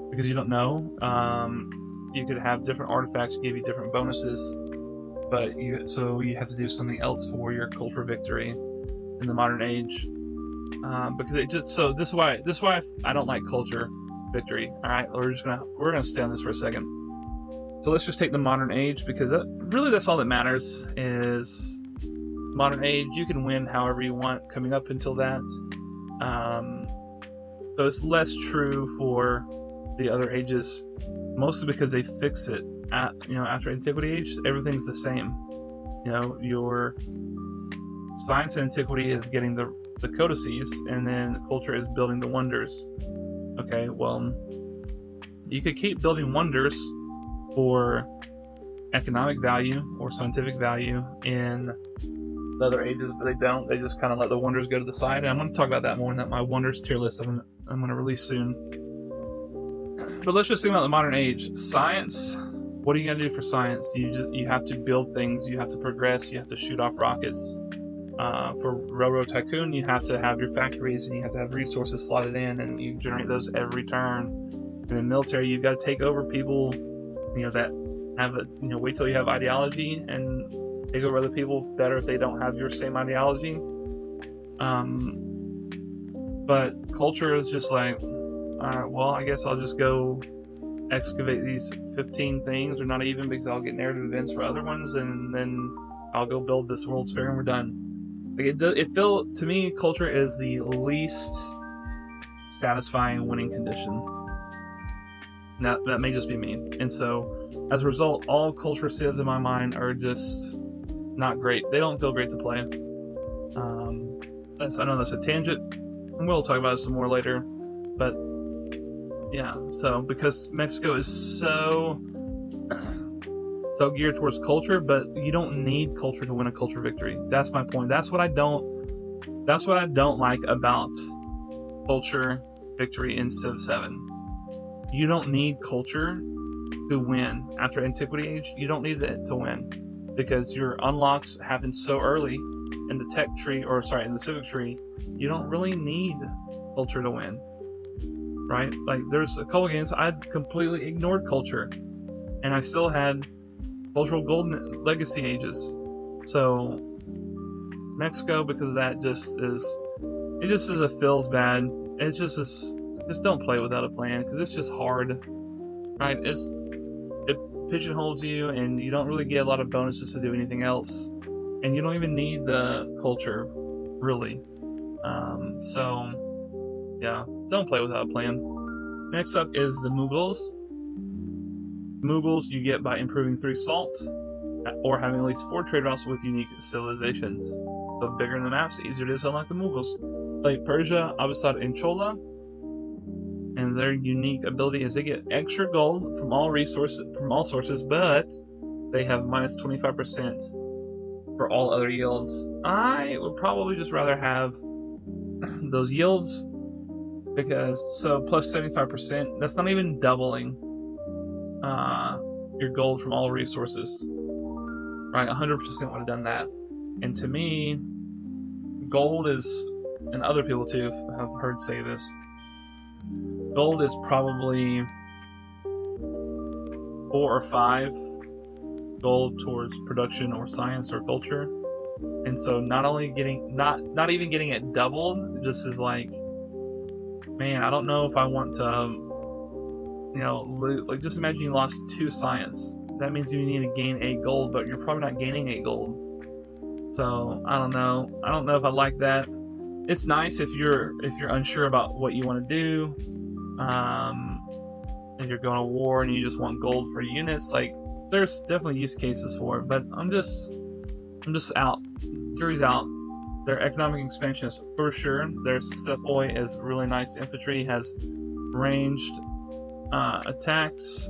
because you don't know, you could have different artifacts give you different bonuses, but you have to do something else for your culture victory in the modern age, because it just this is why I don't like culture victory. All right, we're gonna stay on this for a second. So let's just take the modern age, because that's all that matters is modern age. You can win however you want coming up until that. So it's less true for the other ages, mostly because they fix it after Antiquity Age. Everything's the same. Your science and antiquity is getting the codices, and then culture is building the wonders. Okay, well, you could keep building wonders for economic value or scientific value in the other ages, but they don't. They just kind of let the wonders go to the side, and I'm going to talk about that more in my wonders tier list I'm going to release soon. But let's just think about the modern age. Science. What are you going to do for science? You have to build things. You have to progress. You have to shoot off rockets. For Railroad Tycoon, you have to have your factories, and you have to have resources slotted in, and you generate those every turn. And in military, you've got to take over people, that have wait till you have ideology and take over other people better if they don't have your same ideology. But culture is just like, alright, well, I guess I'll just go excavate these 15 things, or not even, because I'll get narrative events for other ones, and then I'll go build this World's Fair and we're done. Like to me, culture is the least satisfying winning condition. That may just be me. And so, as a result, all culture civs in my mind are just not great. They don't feel great to play. I know that's a tangent, and we'll talk about it some more later. But yeah, so because Mexico is so geared towards culture, but you don't need culture to win a culture victory. That's my point. That's what I don't like about culture victory in Civ 7. You don't need culture to win. After Antiquity Age, you don't need it to win, because your unlocks happen so early in the tech tree, in the civic tree. You don't really need culture to win, right? Like, there's a couple games I completely ignored culture, and I still had cultural golden legacy ages. So Mexico, because that just is, it just is a feels bad. It just is, just don't play without a plan, because it's just hard, right? It pigeonholes you, and you don't really get a lot of bonuses to do anything else, and you don't even need the culture, really. So yeah, don't play without a plan. Next up is the Mughals. Mughals you get by improving 3 salt, or having at least 4 trade routes with unique civilizations. So bigger in the maps, easier it is to unlock the Mughals. Play Persia, Abbasid, and Chola, and their unique ability is they get extra gold from all sources, but they have minus 25% for all other yields. I would probably just rather have those yields, because so plus 75%, that's not even doubling your gold from all resources, right? 100% would have done that. And to me, gold is, and other people too have heard say this, gold is probably 4 or 5 gold towards production or science or culture. And so not only getting, not even getting it doubled, just is like, man, I don't know if I want to, like, just imagine you lost 2 science. That means you need to gain 8 gold, but you're probably not gaining 8 gold. So I don't know if I like that. It's nice if you're unsure about what you want to do, and you're going to war and you just want gold for units. Like, there's definitely use cases for it, but I'm just out. Jury's out. Their economic expansion is for sure. Their sepoy is really nice infantry, has ranged attacks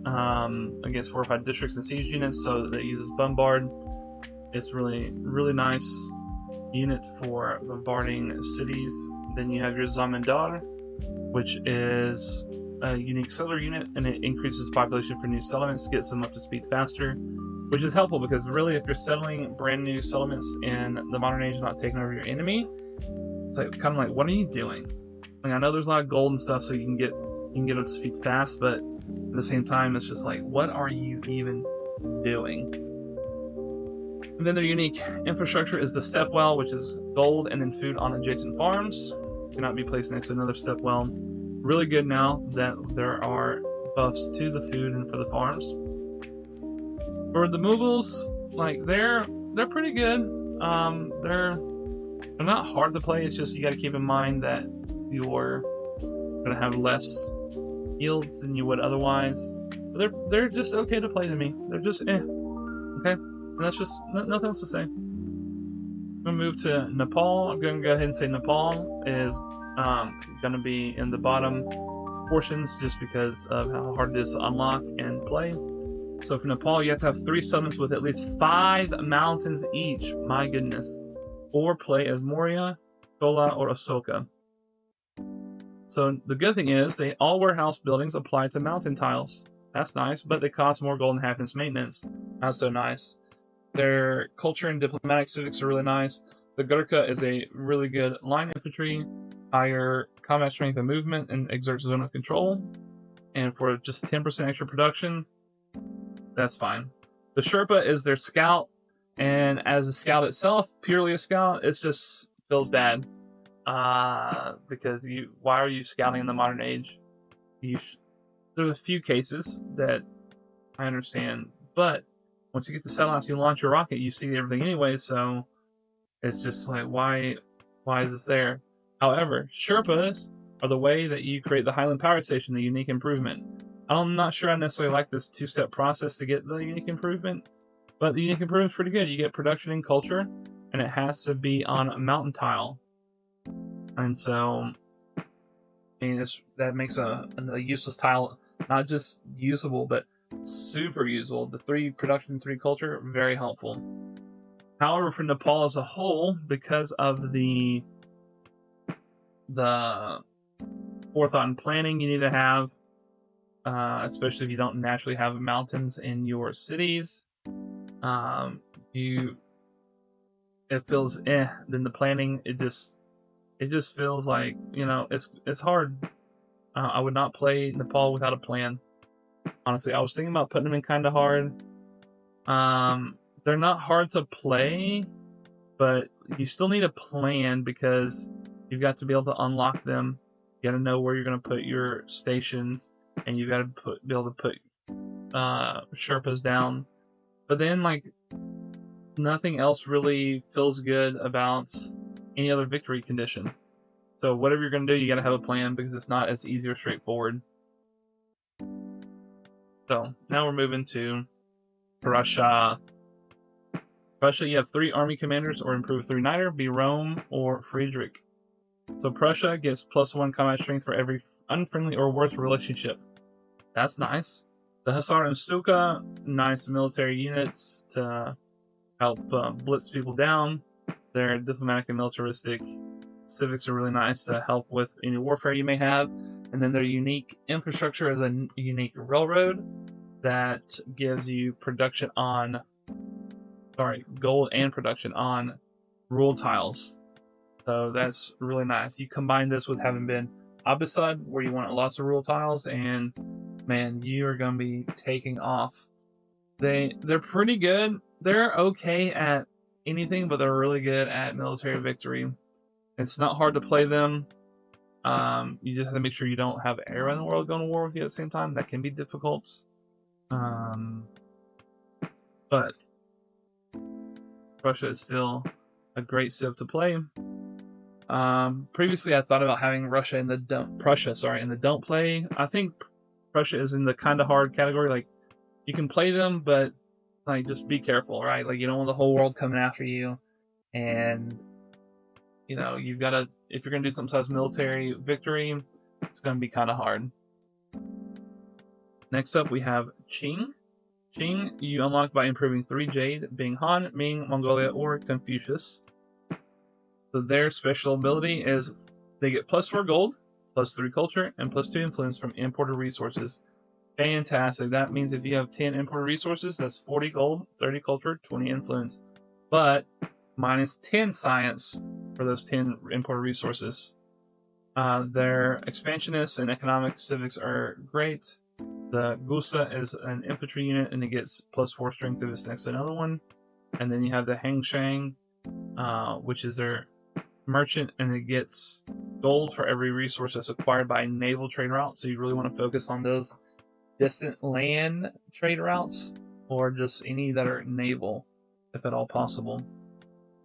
against fortified districts and siege units, so that uses bombard. It's really nice unit for bombarding cities. Then you have your Zamindar, which is a unique settler unit, and it increases population for new settlements, gets them up to speed faster, which is helpful because really, if you're settling brand new settlements in the modern age, not taking over your enemy, it's like kind of like, what are you doing? Like, I know there's a lot of gold and stuff, so you can get up to speed fast, but at the same time, it's just like, what are you even doing? And then their unique infrastructure is the step well, which is gold and then food on adjacent farms. Cannot be placed next to another step well. Really good now that there are buffs to the food and for the farms. For the Mughals, like, they're pretty good. They're not hard to play. It's just you got to keep in mind that you're gonna have less yields than you would otherwise. But they're just okay to play to me. They're just okay. And that's just nothing else to say. I'm gonna move to Nepal. I'm gonna go ahead and say Nepal is gonna be in the bottom portions just because of how hard it is to unlock and play. So for Nepal, you have to have 3 settlements with at least 5 mountains each. My goodness. Or play as Maurya, Chola, or Asoka. So the good thing is, all warehouse buildings apply to mountain tiles. That's nice, but they cost more gold and happens maintenance. Not so nice. Their culture and diplomatic civics are really nice. The Gurkha is a really good line infantry, higher combat strength and movement, and exerts zone of control. And for just 10% extra production, that's fine. The Sherpa is their scout, and as a scout itself, purely a scout, it just feels bad. Because why are you scouting in the modern age? There's a few cases that I understand, but once you get to satellites, you launch your rocket, you see everything anyway, so it's just like, why is this there? However, Sherpas are the way that you create the Highland Power Station, the unique improvement. I'm not sure I necessarily like this 2-step process to get the unique improvement, but the unique improvement is pretty good. You get production and culture, and it has to be on a mountain tile. And so, I mean, that makes a useless tile not just usable, but super usable. The 3 production, 3 culture, very helpful. However, for Nepal as a whole, because of the forethought and planning you need to have, especially if you don't naturally have mountains in your cities, it feels then the planning, it just feels like, it's hard. I would not play Nepal without a plan. Honestly, I was thinking about putting them in kind of hard, They're not hard to play, but you still need a plan because you've got to be able to unlock them. You got to know where you're going to put your stations, and you got to be able to put Sherpas down. But then, like, nothing else really feels good about any other victory condition. So whatever you're going to do, you got to have a plan because it's not as easy or straightforward. So now we're moving to Prussia. Prussia, you have 3 army commanders or improve 3 Niter, be Rome or Friedrich. So Prussia gets +1 combat strength for every unfriendly or worse relationship. That's nice. The Hussar and Stuka, nice military units to help blitz people down. Their diplomatic and militaristic civics are really nice to help with any warfare you may have. And then their unique infrastructure is a unique railroad that gives you gold and production on rule tiles. So that's really nice. You combine this with having been Abbasid, where you want lots of rule tiles, and man, you are going to be taking off. They're pretty good. They're okay at anything, but they're really good at military victory. It's not hard to play them. You just have to make sure you don't have everyone in the world going to war with you at the same time. That can be difficult. But Prussia is still a great civ to play. Previously, I thought about having Prussia in the don't play. I think Prussia is in the kind of hard category. Like, you can play them, but like, just be careful, right? Like, you don't want the whole world coming after you, and you know, you've got to, if you're gonna do some sort of military victory, it's gonna be kind of hard. Next up, we have Qing. Qing, you unlock by improving 3 Jade, being Han, Ming, Mongolia, or Confucius. So their special ability is they get +4 gold, +3 culture, and +2 influence from imported resources. Fantastic. That means if you have 10 imported resources, that's 40 gold, 30 culture, 20 influence. But -10 science for those 10 imported resources. Their expansionists and economic civics are great. The Gusa is an infantry unit, and it gets +4 strength if it's next to another one. And then you have the Hangshang, which is their merchant, and it gets gold for every resource that's acquired by naval trade route. So you really want to focus on those distant land trade routes, or just any that are naval, if at all possible.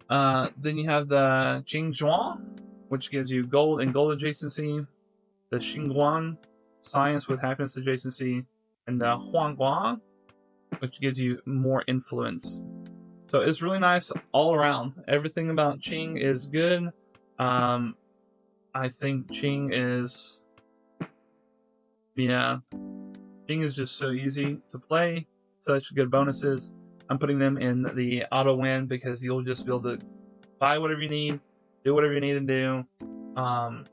Then you have the Jingzhuang, which gives you gold and gold adjacency. The Xingguan, science with happiness adjacency. And the Huangguang, which gives you more influence. So it's really nice all around. Everything about Qing is good. I think Qing is just so easy to play. Such good bonuses. I'm putting them in the auto win because you'll just be able to buy whatever you need, do whatever you need to do.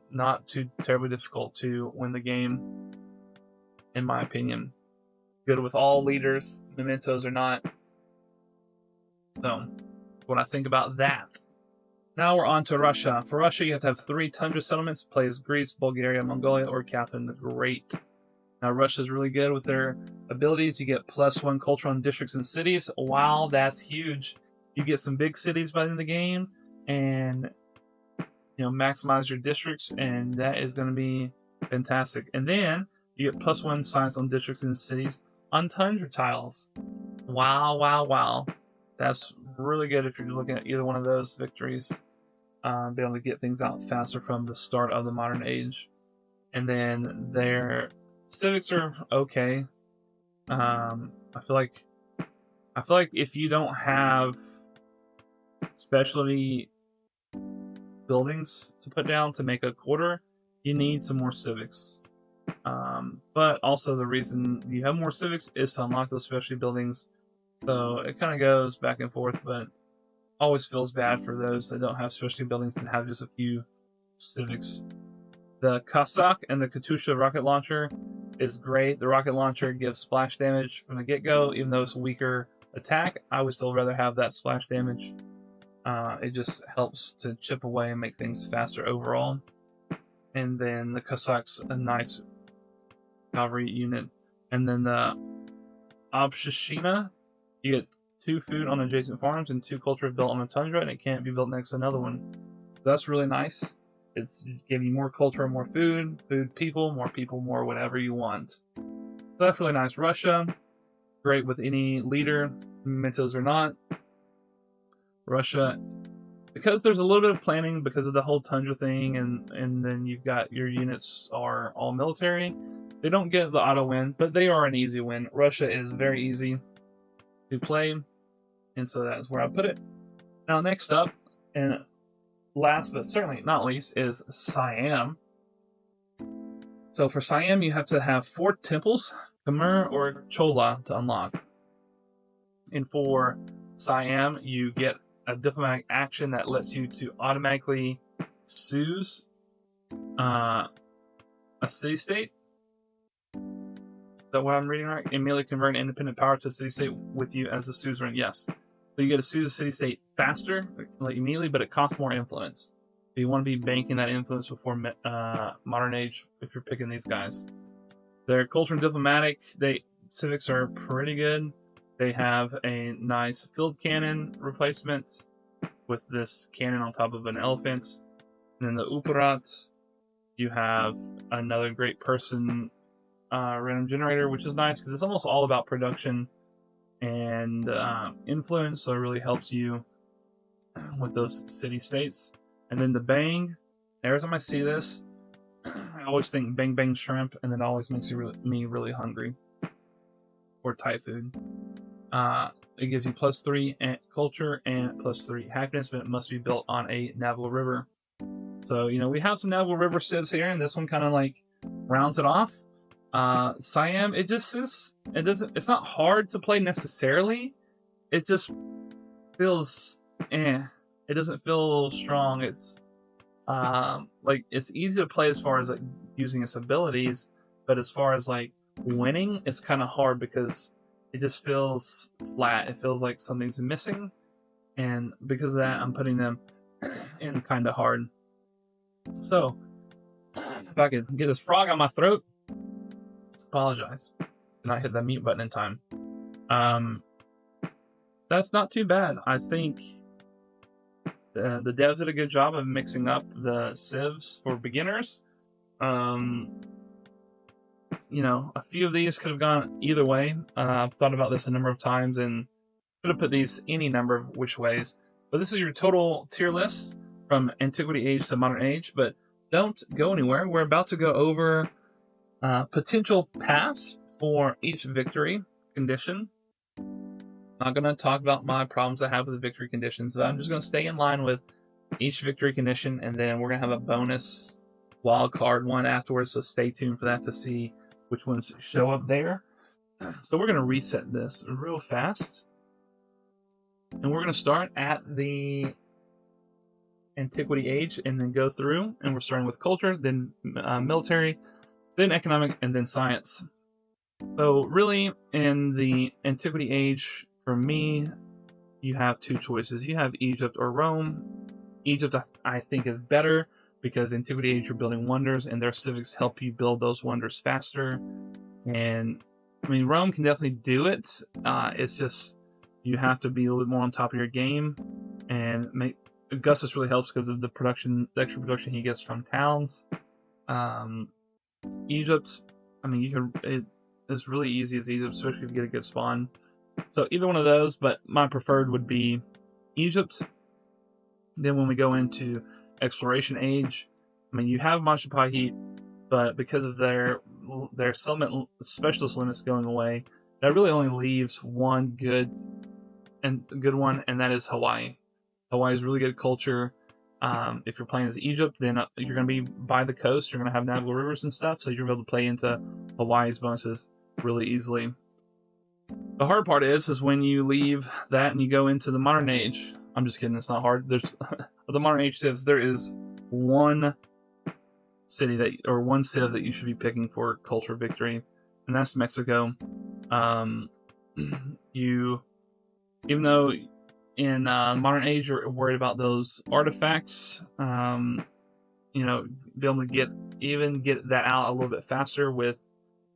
Not too terribly difficult to win the game, in my opinion. Good with all leaders, mementos or not. So, what I think about that. Now we're on to Russia. For Russia, you have to have 3 tundra settlements, plays Greece, Bulgaria, Mongolia, or Catherine the Great. Now, Russia's really good with their abilities. You get +1 culture on districts and cities. Wow, that's huge. You get some big cities by the end of the game, and maximize your districts, and that is going to be fantastic. And then you get +1 science on districts and cities on tundra tiles. Wow, wow, wow. That's really good if you're looking at either one of those victories. Be able to get things out faster from the start of the modern age. And then their civics are okay. I feel like if you don't have specialty buildings to put down to make a quarter, you need some more civics. But also the reason you have more civics is to unlock those specialty buildings. So it kind of goes back and forth, but always feels bad for those that don't have specialty buildings and have just a few civics. The Cossack and the Katusha rocket launcher is great. The rocket launcher gives splash damage from the get-go, even though it's a weaker attack. I would still rather have that splash damage. It just helps to chip away and make things faster overall. And then the Cossack's a nice cavalry unit. And then the Obshashina, you get 2 food on adjacent farms and 2 culture built on the tundra, and it can't be built next to another one. So that's really nice. It's giving you more culture, more food, people, more whatever you want. So that's really nice. Russia, great with any leader, Mentos or not. Russia, because there's a little bit of planning because of the whole tundra thing, and then you've got your units are all military. They don't get the auto win, but they are an easy win. Russia is very easy to play, and so that's where I put it. Now, next up, and last but certainly not least, is Siam. So for Siam, you have to have 4 temples, Khmer or Chola, to unlock. And for Siam, you get a diplomatic action that lets you to automatically seize a city-state. Is that what I'm reading right? Immediately convert an independent power to a city-state with you as a suzerain. Yes. So you get to seize a city-state faster, like immediately, but it costs more influence. So you want to be banking that influence before modern age if you're picking these guys. Their culture and diplomatic, civics are pretty good. They have a nice field cannon replacement with this cannon on top of an elephant. And then the Upurats, you have another great person random generator, which is nice because it's almost all about production and influence, so it really helps you with those city-states. And then the Bang, every time I see this, I always think bang bang shrimp, and it always makes me really hungry. Or Thai food. It gives you +3 culture and +3 happiness, but it must be built on a navigable river. So, we have some navigable river civs here, and this one kind of like rounds it off. Siam, it's not hard to play necessarily. It just feels it doesn't feel strong. It's it's easy to play as far as like using its abilities, but as far as like winning, it's kind of hard because it just feels flat. It feels like something's missing, and because of that, I'm putting them in kind of hard. So, if I could get this frog on my throat, apologize. Did not hit that mute button in time. That's not too bad. I think the devs did a good job of mixing up the civs for beginners. A few of these could have gone either way. I've thought about this a number of times and could have put these any number of which ways. But this is your total tier list from Antiquity Age to Modern Age. But don't go anywhere. We're about to go over potential paths for each victory condition. Not going to talk about my problems I have with the victory conditions. So I'm just going to stay in line with each victory condition, and then we're going to have a bonus wild card one afterwards. So stay tuned for that to see which ones show up there. So we're going to reset this real fast. And we're going to start at the Antiquity Age and then go through. And we're starting with culture, then military, then economic, and then science. So really, in the Antiquity Age, for me, you have 2 choices. You have Egypt or Rome. Egypt, I think, is better because Antiquity Age, you're building wonders, and their civics help you build those wonders faster. And, Rome can definitely do it. It's just, you have to be a little bit more on top of your game. And Augustus really helps because of the extra production he gets from towns. Egypt, it's really easy as Egypt, especially if you get a good spawn. So either one of those, but my preferred would be Egypt. Then when we go into Exploration Age, you have Majapahit, but because of their settlement specialist limits going away, that really only leaves one good one, and that is Hawaii. Hawaii is really good culture. If you're playing as Egypt, then you're going to be by the coast. You're going to have navigable rivers and stuff, so you're going to be able to play into Hawaii's bonuses really easily. The hard part is when you leave that and you go into the Modern Age. I'm just kidding, it's not hard. There's the Modern Age civs, there is one city one civ that you should be picking for culture victory, and that's Mexico. Even though in Modern Age you're worried about those artifacts, be able to get that out a little bit faster with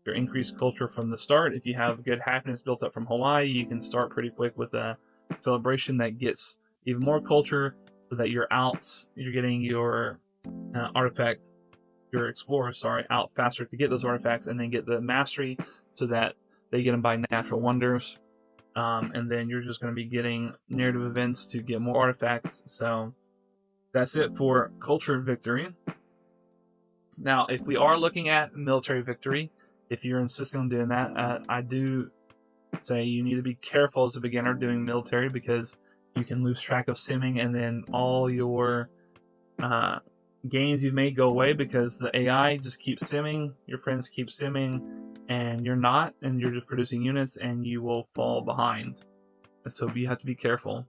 your increased culture from the start. If you have good happiness built up from Hawaii, you can start pretty quick with a celebration that gets even more culture, so that you're getting your artifact, your explorer, sorry, out faster to get those artifacts, and then get the mastery so that they get them by natural wonders. And then you're just going to be getting narrative events to get more artifacts. So that's it for culture victory. Now, if we are looking at military victory, if you're insisting on doing that, I do say you need to be careful as a beginner doing military, because you can lose track of simming, and then all your gains you've made go away because the AI just keeps simming, your friends keep simming, and you're not, and you're just producing units, and you will fall behind. And so you have to be careful.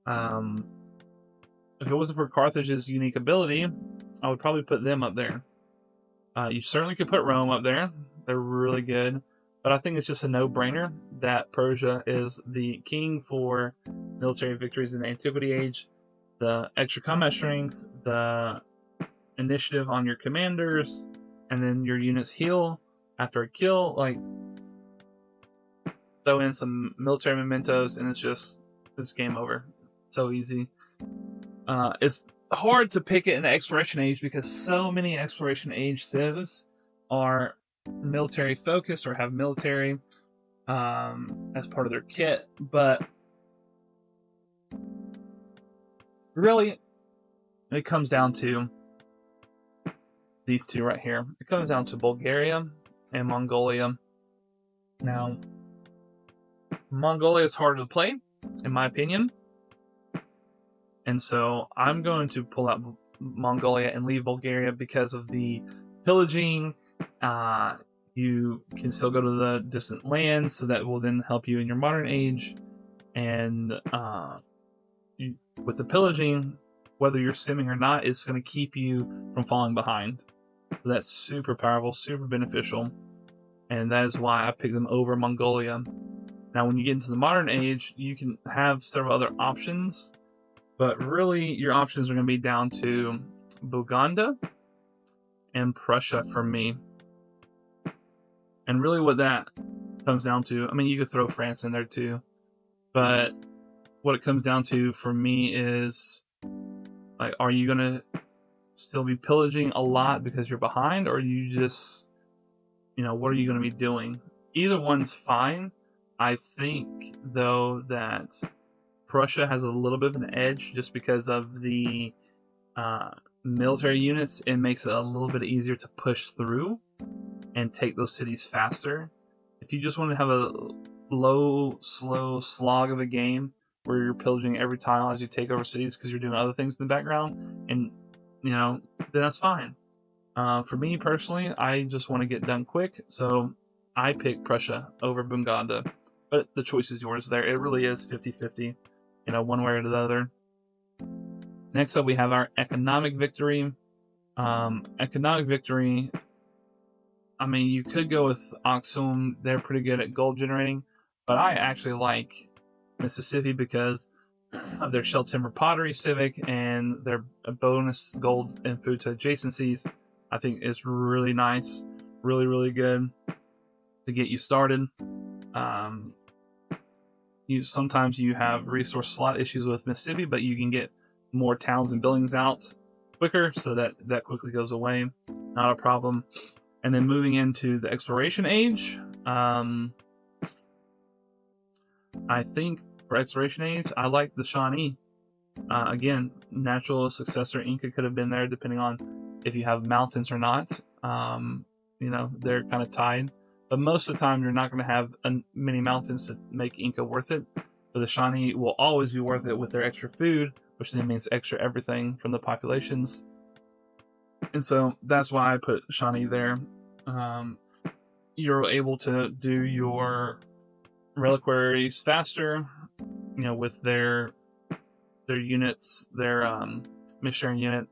If it wasn't for Carthage's unique ability, I would probably put them up there. You certainly could put Rome up there. They're really good. But I think it's just a no-brainer that Persia is the king for military victories in the Antiquity Age. The extra combat strength, the initiative on your commanders, and then your units heal after a kill. Like, throw in some military mementos, and it's game over. So easy. It's hard to pick it in the Exploration Age because so many Exploration Age civs are military focused or have military as part of their kit, but really it comes down to these two right here. It comes down to Bulgaria and Mongolia. Now, Mongolia is harder to play, in my opinion, and so I'm going to pull out Mongolia and leave Bulgaria because of the pillaging. You can still go to the distant lands, so that will then help you in your modern age. And with the pillaging, whether you're simming or not, it's going to keep you from falling behind. So that's super powerful, super beneficial, and that is why I picked them over Mongolia. Now, when you get into the modern age, you can have several other options, but really your options are going to be down to Buganda and Prussia for me. And really what that comes down to, I mean, you could throw France in there too, but what it comes down to for me is, like, are you going to still be pillaging a lot because you're behind, or are you just, what are you going to be doing? Either one's fine. I think, though, that Prussia has a little bit of an edge just because of the military units. It makes it a little bit easier to push through and take those cities faster. If you just want to have a low, slow slog of a game where you're pillaging every tile as you take over cities because you're doing other things in the background, and then that's fine. For me personally, I just want to get done quick, so I pick Prussia over Buganda. But the choice is yours there. It really is 50-50, one way or the other. Next up, we have our economic victory. Economic victory, I mean, you could go with Aksum. They're pretty good at gold generating, but I actually like Mississippi because of their shell timber pottery civic and their bonus gold and food to adjacencies. I think it's really nice, really, really good to get you started. Sometimes you have resource slot issues with Mississippi, but you can get more towns and buildings out quicker, so that quickly goes away. Not a problem. And then moving into the Exploration Age, I think for Exploration Age, I like the Shawnee. Again, natural successor Inca could have been there, depending on if you have mountains or not. They're kind of tied. But most of the time, you're not going to have many mountains to make Inca worth it. But the Shawnee will always be worth it with their extra food, which then means extra everything from the populations. And so that's why I put Shawnee there. You're able to do your reliquaries faster, with their units, their missionary unit.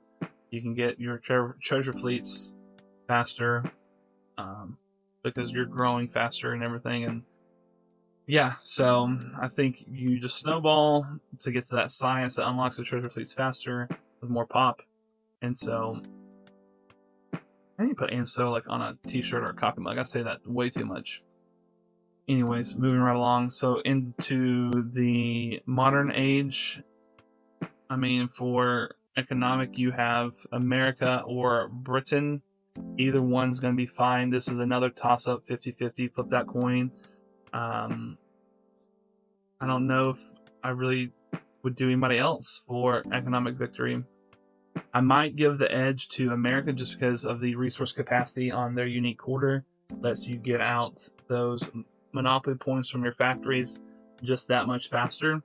You can get your treasure fleets faster because you're growing faster and everything. And yeah, so I think you just snowball to get to that science that unlocks the treasure fleets faster with more pop. And so I need to put "and so" like on a t-shirt or a coffee mug. I say that way too much. Anyways, moving right along. So into the modern age, I mean, for economic, you have America or Britain. Either one's going to be fine. This is another toss-up, 50-50, flip that coin. I don't know if I really would do anybody else for economic victory. I might give the edge to America just because of the resource capacity on their unique quarter. Lets you get out those monopoly points from your factories just that much faster.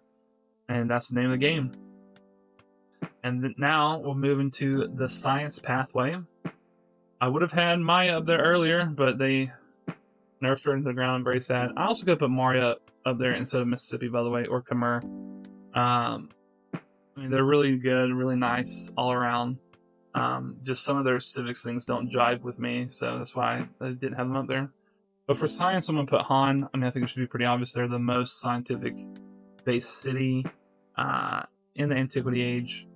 And that's the name of the game. And now we'll move into the science pathway. I would have had Maya up there earlier, but they nerfed her into the ground. Very sad. I also could put Maurya up there instead of Mississippi, by the way, or Khmer. I mean, they're really good, really nice all around. Just some of their civics things don't jive with me, so that's why I didn't have them up there. But for science, I'm going to put Han. I mean, I think it should be pretty obvious. They're the most scientific-based city in the Antiquity Age.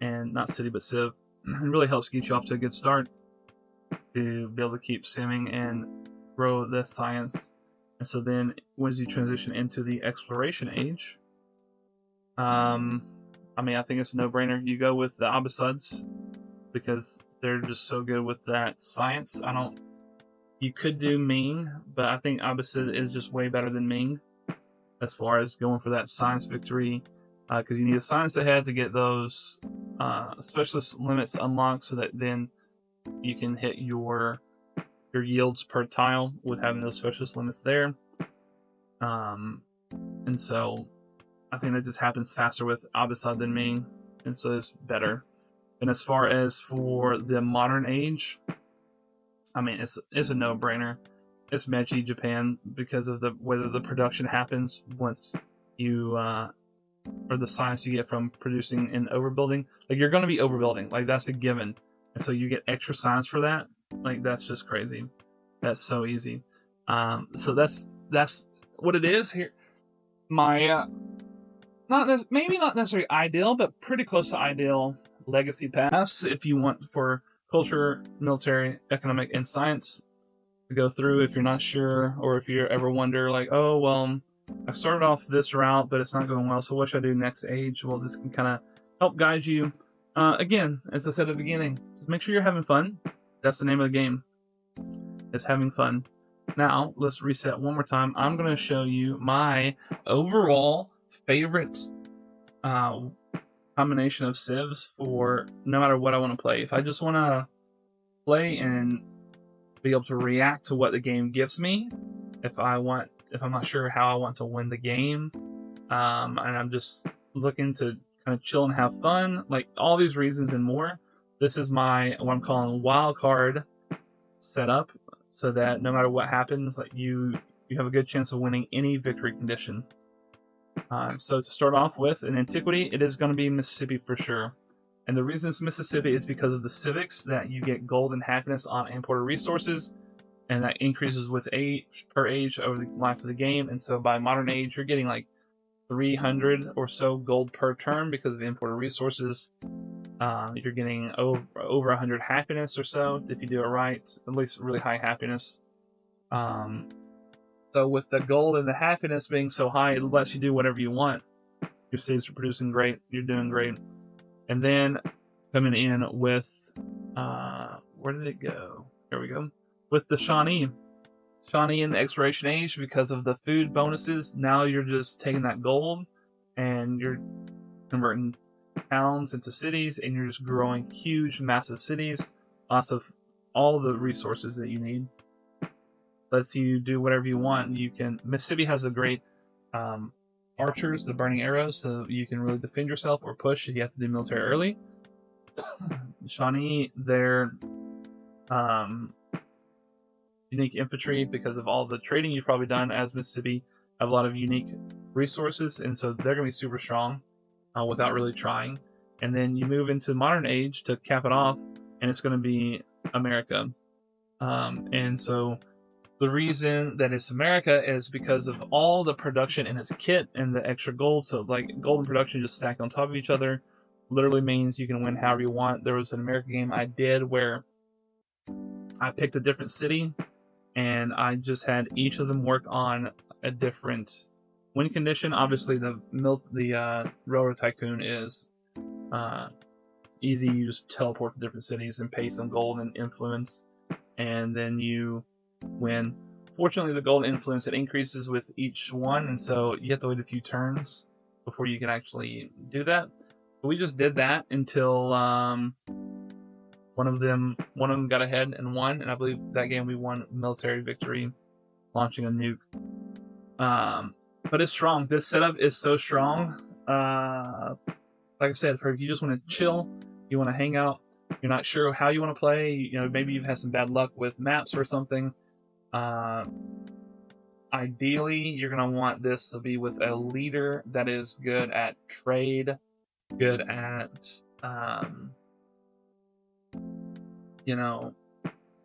And not city, but civ. It really helps get you off to a good start to be able to keep simming and grow the science. And so then, once you transition into the exploration age, I mean, I think it's a no-brainer. You go with the Abbasids because they're just so good with that science. You could do Ming, but I think Abbasid is just way better than Ming as far as going for that science victory. Because you need a science ahead to get those specialist limits unlocked, so that then you can hit your yields per tile with having those specialist limits there. And so I think that just happens faster with Abbasid than Ming, and so it's better. And as far as for the modern age, I mean, it's a no-brainer. It's Meiji Japan because of whether the production happens once you or the science you get from producing and overbuilding. Like, you're going to be overbuilding, like that's a given, and so you get extra science for that. Like, that's just crazy. That's so easy. So that's what it is here. My maybe not necessarily ideal, but pretty close to ideal legacy paths if you want for culture, military, economic, and science to go through. If you're not sure, or if you ever wonder, like, oh well, I started off this route, but it's not going well, so what should I do next age? Well, this can kind of help guide you. Again, as I said at the beginning, just make sure you're having fun. That's the name of the game. It's having fun. Now, let's reset one more time. I'm going to show you my overall favorite combination of civs for no matter what I want to play. If I just want to play and be able to react to what the game gives me, if I'm not sure how I want to win the game, and I'm just looking to kind of chill and have fun, like all these reasons and more, this is my what I'm calling wild card setup, so that no matter what happens, like you have a good chance of winning any victory condition. So to start off with, in Antiquity, it is going to be Mississippi for sure. And the reason it's Mississippi is because of the civics, that you get gold and happiness on imported resources, and that increases with age per age over the life of the game. And so by modern age, you're getting like 300 or so gold per turn because of the imported resources. You're getting over 100 happiness or so if you do it right, at least really high happiness. So with the gold and the happiness being so high, it lets you do whatever you want. Your cities are producing great, you're doing great. And then coming in with, where did it go? There we go. With the Shawnee. Shawnee in the exploration age, because of the food bonuses, now you're just taking that gold and you're converting towns into cities, and you're just growing huge, massive cities, lots of all the resources that you need. Lets you do whatever you want. Mississippi has a great archers, the burning arrows, so you can really defend yourself or push if you have to do military early. Shawnee, their unique infantry, because of all the trading you've probably done as Mississippi, have a lot of unique resources, and so they're going to be super strong without really trying. And then you move into modern age to cap it off, and it's going to be America. And so the reason that it's America is because of all the production in its kit and the extra gold. So like gold and production just stacked on top of each other literally means you can win however you want. There was an American game I did where I picked a different city, and I just had each of them work on a different win condition. Obviously, the Railroad Tycoon is easy. You just teleport to different cities and pay some gold and influence, and then you win. Fortunately, the gold influence, it increases with each one, and so you have to wait a few turns before you can actually do that. So we just did that until one of them got ahead and won, and I believe that game we won military victory, launching a nuke. But it's strong. This setup is so strong. Like I said, if you just want to chill, you want to hang out, you're not sure how you want to play, you know, maybe you've had some bad luck with maps or something. Ideally, you're going to want this to be with a leader that is good at trade, good at, you know,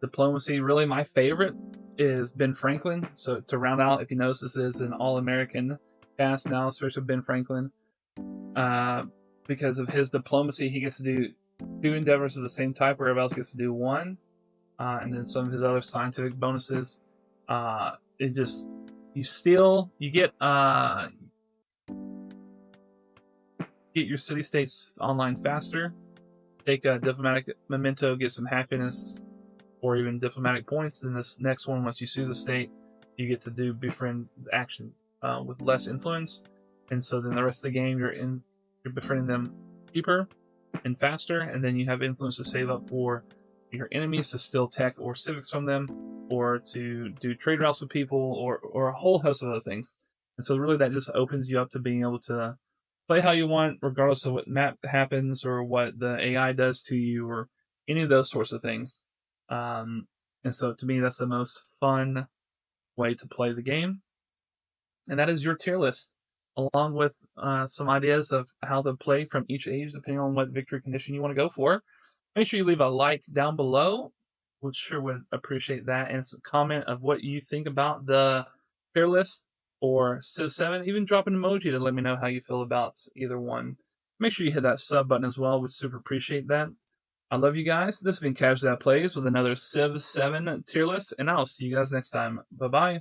diplomacy. Really, my favorite is Ben Franklin. So to round out, if you notice, this is an all-American cast now, especially Ben Franklin. Because of his diplomacy, he gets to do 2 endeavors of the same type, where everybody else gets to do 1. And then some of his other scientific bonuses. You get your city-states online faster. Take a diplomatic memento, get some happiness, or even diplomatic points. Then this next one, once you sue the state, you get to do befriend action with less influence. And so then the rest of the game, you're befriending them cheaper and faster, and then you have influence to save up for your enemies to steal tech or civics from them, or to do trade routes with people, or a whole host of other things. And so really that just opens you up to being able to play how you want, regardless of what map happens or what the AI does to you or any of those sorts of things. And so to me, that's the most fun way to play the game. And that is your tier list, along with some ideas of how to play from each age, depending on what victory condition you want to go for. Make sure you leave a like down below. We sure would appreciate that. And some comment of what you think about the tier list or Civ 7. Even drop an emoji to let me know how you feel about either one. Make sure you hit that sub button as well. We'd super appreciate that. I love you guys. This has been Casual That Plays with another Civ 7 tier list, and I'll see you guys next time. Bye-bye.